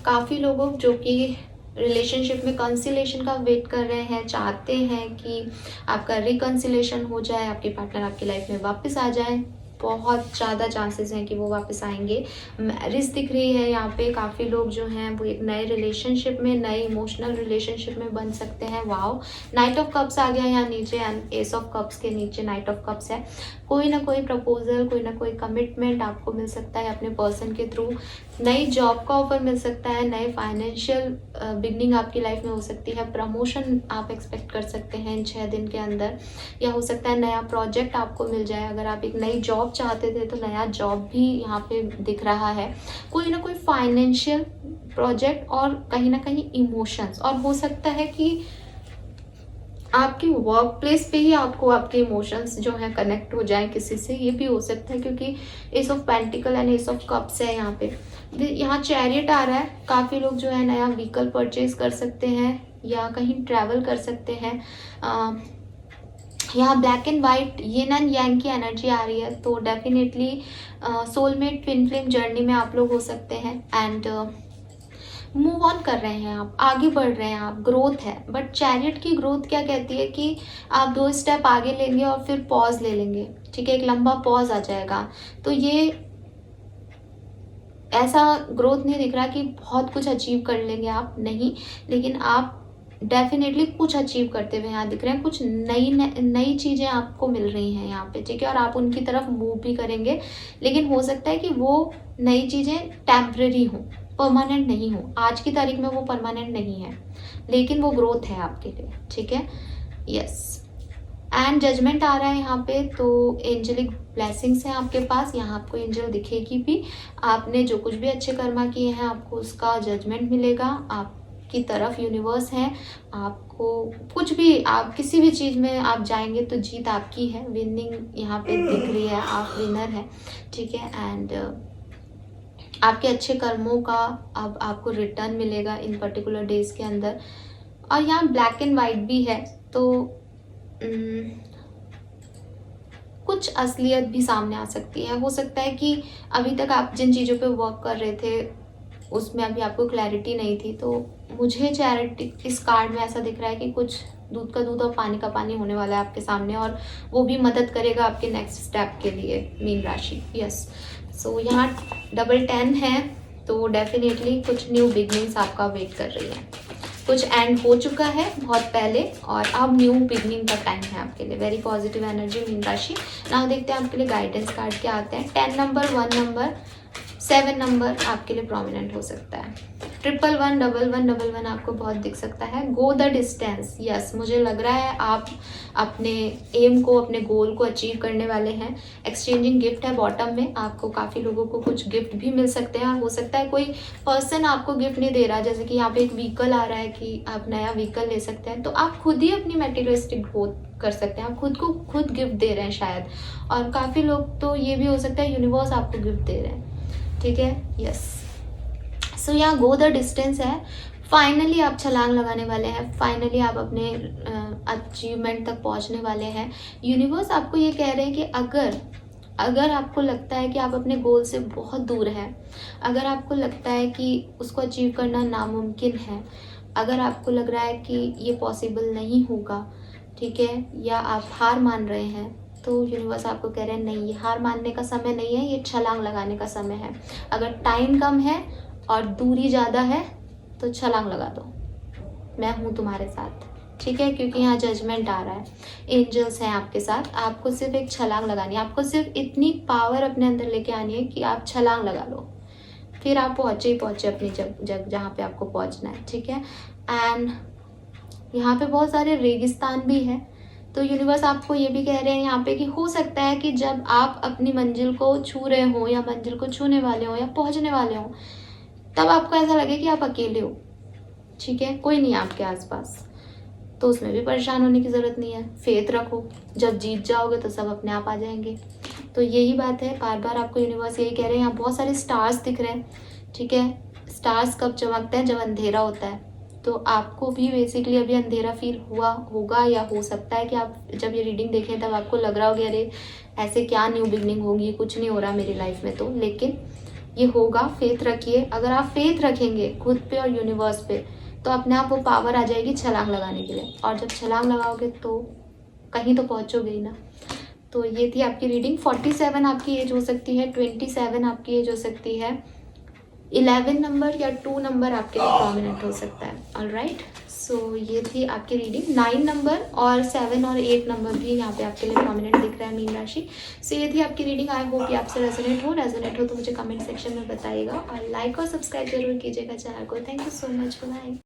काफ़ी लोगों जो कि रिलेशनशिप में कंसिलेशन का वेट कर रहे हैं, चाहते हैं कि आपका रिकंसिलेशन हो जाए, आपके पार्टनर आपकी लाइफ में वापस आ जाए। बहुत ज़्यादा चांसेस हैं कि वो वापस आएंगे। मैरिज दिख रही है यहाँ पे। काफ़ी लोग जो हैं वो एक नए रिलेशनशिप में, नए इमोशनल रिलेशनशिप में बन सकते हैं। वाओ, नाइट ऑफ कप्स आ गया यहाँ नीचे, एंड एस ऑफ कप्स के नीचे नाइट ऑफ कप्स है। कोई ना कोई प्रपोजल, कोई ना कोई कमिटमेंट आपको मिल सकता है अपने पर्सन के थ्रू। नई जॉब का ऑफर मिल सकता है, नए फाइनेंशियल बिगनिंग आपकी लाइफ में हो सकती है। प्रमोशन आप एक्सपेक्ट कर सकते हैं इन 6 दिन के अंदर, या हो सकता है नया प्रोजेक्ट आपको मिल जाए। अगर आप एक नई जॉब चाहते थे तो नया जॉब भी यहाँ पे दिख रहा है। कोई ना कोई फाइनेंशियल प्रोजेक्ट और कहीं ना कहीं इमोशंस, और हो सकता है कि आपके वर्क प्लेस पे ही आपको आपके इमोशंस जो हैं कनेक्ट हो जाएं किसी से। ये भी हो सकता है क्योंकि S of pentacle and ace of cups है यहाँ पे। यहाँ चैरियट आ रहा है। काफ़ी लोग जो है नया व्हीकल परचेज कर सकते हैं या कहीं ट्रैवल कर सकते हैं। यहाँ black and white yin and yang की एनर्जी आ रही है, तो definitely soulmate twin flame journey में आप लोग हो सकते हैं। एंड मूव ऑन कर रहे हैं, आप आगे बढ़ रहे हैं, आप ग्रोथ है। बट चैरियट की ग्रोथ क्या कहती है कि आप 2 स्टेप आगे लेंगे और फिर पॉज ले लेंगे, ठीक है, एक लंबा पॉज आ जाएगा। तो ये ऐसा ग्रोथ नहीं दिख रहा कि बहुत कुछ अचीव कर लेंगे आप, नहीं, लेकिन आप डेफिनेटली कुछ अचीव करते हुए यहाँ दिख रहे हैं। कुछ नई चीज़ें आपको मिल रही हैं यहाँ पे, ठीक है, और आप उनकी तरफ मूव भी करेंगे। लेकिन हो सकता है कि वो नई चीज़ें टेम्परेरी हों, परमानेंट नहीं हो। आज की तारीख में वो परमानेंट नहीं है, लेकिन वो ग्रोथ है आपके लिए, ठीक है। यस, एंड जजमेंट आ रहा है यहाँ पे, तो एंजेलिक ब्लेसिंग्स हैं आपके पास। यहाँ आपको एंजल दिखेगी भी। आपने जो कुछ भी अच्छे कर्मा किए हैं आपको उसका जजमेंट मिलेगा। आपकी तरफ यूनिवर्स है। आपको कुछ भी, आप किसी भी चीज़ में आप जाएंगे तो जीत आपकी है। विनिंग यहाँ पे दिख रही है, आप विनर हैं, ठीक है। एंड आपके अच्छे कर्मों का अब आपको रिटर्न मिलेगा इन पर्टिकुलर डेज के अंदर। और यहाँ ब्लैक एंड वाइट भी है, तो कुछ असलियत भी सामने आ सकती है। हो सकता है कि अभी तक आप जिन चीज़ों पे वर्क कर रहे थे उसमें अभी आपको क्लैरिटी नहीं थी। तो मुझे चैरिटी इस कार्ड में ऐसा दिख रहा है कि कुछ दूध का दूध और पानी का पानी होने वाला है आपके सामने, और वो भी मदद करेगा आपके नेक्स्ट स्टेप के लिए, मीन राशि। यस, सो यहाँ डबल 10 है, तो डेफिनेटली कुछ न्यू बिगनिंग्स आपका वेट कर रही है। कुछ एंड हो चुका है बहुत पहले और अब न्यू बिगनिंग का टाइम है आपके लिए। वेरी पॉजिटिव एनर्जी मीन राशि। नाउ देखते हैं आपके लिए गाइडेंस कार्ड क्या आते हैं। 10 नंबर, 1 नंबर, 7 नंबर आपके लिए प्रोमिनेंट हो सकता है। 111, 1111 आपको बहुत दिख सकता है। गो द डिस्टेंस, यस, मुझे लग रहा है आप अपने एम को, अपने गोल को अचीव करने वाले हैं। एक्सचेंजिंग गिफ्ट है बॉटम में, आपको काफ़ी लोगों को कुछ गिफ्ट भी मिल सकते हैं, और हो सकता है कोई पर्सन आपको गिफ्ट नहीं दे रहा, जैसे कि यहाँ पे एक व्हीकल आ रहा है कि आप नया व्हीकल ले सकते हैं। तो आप खुद ही अपनी मटेरियलिस्टिक ग्रोथ कर सकते हैं, आप खुद को खुद गिफ्ट दे रहे हैं शायद, और काफ़ी लोग तो ये भी हो सकता है यूनिवर्स आपको गिफ्ट दे रहे हैं। ठीक है, यस। सो यहाँ गो द डिस्टेंस है, फाइनली आप छलांग लगाने वाले हैं, फाइनली आप अपने अचीवमेंट तक पहुंचने वाले हैं। यूनिवर्स आपको ये कह रहे हैं कि अगर आपको लगता है कि आप अपने गोल से बहुत दूर हैं, अगर आपको लगता है कि उसको अचीव करना नामुमकिन है, अगर आपको लग रहा है कि ये पॉसिबल नहीं होगा, ठीक है, या आप हार मान रहे हैं, तो यूनिवर्स आपको कह रहे हैं नहीं, ये हार मानने का समय नहीं है, ये छलांग लगाने का समय है। अगर टाइम कम है और दूरी ज़्यादा है तो छलांग लगा दो, मैं हूँ तुम्हारे साथ। ठीक है, क्योंकि यहाँ जजमेंट आ रहा है, एंजल्स हैं आपके साथ। आपको सिर्फ एक छलांग लगानी है, आपको सिर्फ इतनी पावर अपने अंदर लेके आनी है कि आप छलांग लगा लो, फिर आप पहुँचे ही पहुँचे अपनी जगह जहाँ पे आपको पहुँचना है। ठीक है, एंड यहाँ पे बहुत सारे रेगिस्तान भी हैं, तो यूनिवर्स आपको ये भी कह रहे हैं यहाँ पे कि हो सकता है कि जब आप अपनी मंजिल को छू रहे हो या मंजिल को छूने वाले हो या पहुँचने वाले हो, तब आपको ऐसा लगे कि आप अकेले हो। ठीक है, कोई नहीं आपके आसपास, तो उसमें भी परेशान होने की ज़रूरत नहीं है। फेथ रखो, जब जीत जाओगे तो सब अपने आप आ जाएंगे। तो यही बात है, बार बार आपको यूनिवर्स यही कह रहे हैं। यहाँ बहुत सारे स्टार्स दिख रहे हैं। ठीक है, स्टार्स कब चमकते हैं? जब अंधेरा होता है। तो आपको भी बेसिकली अभी अंधेरा फील हुआ होगा, या हो सकता है कि आप जब ये रीडिंग देखें तब आपको लग रहा होगा अरे ऐसे क्या न्यू बिगनिंग होगी, कुछ नहीं हो रहा मेरी लाइफ में, तो लेकिन ये होगा। फेथ रखिए, अगर आप फेथ रखेंगे खुद पे और यूनिवर्स पे, तो अपने आप वो पावर आ जाएगी छलांग लगाने के लिए, और जब छलांग लगाओगे तो कहीं तो पहुंचोगे ही ना। तो ये थी आपकी रीडिंग। 47 आपकी एज हो सकती है, 27 आपकी एज हो सकती है, 11 नंबर या 2 नंबर आपके लिए प्रोमिनेंट हो सकता है। ऑलराइट, सो ये थी आपकी रीडिंग। 9 नंबर और 7 और 8 नंबर भी यहाँ पे आपके लिए प्रोमिनेंट दिख रहा है मीन राशि। सो ये थी आपकी रीडिंग। आई होप ये आपसे रेजोनेट हो तो मुझे कमेंट सेक्शन में बताइएगा, और लाइक और सब्सक्राइब जरूर कीजिएगा चैनल को। Thank you so much, bye.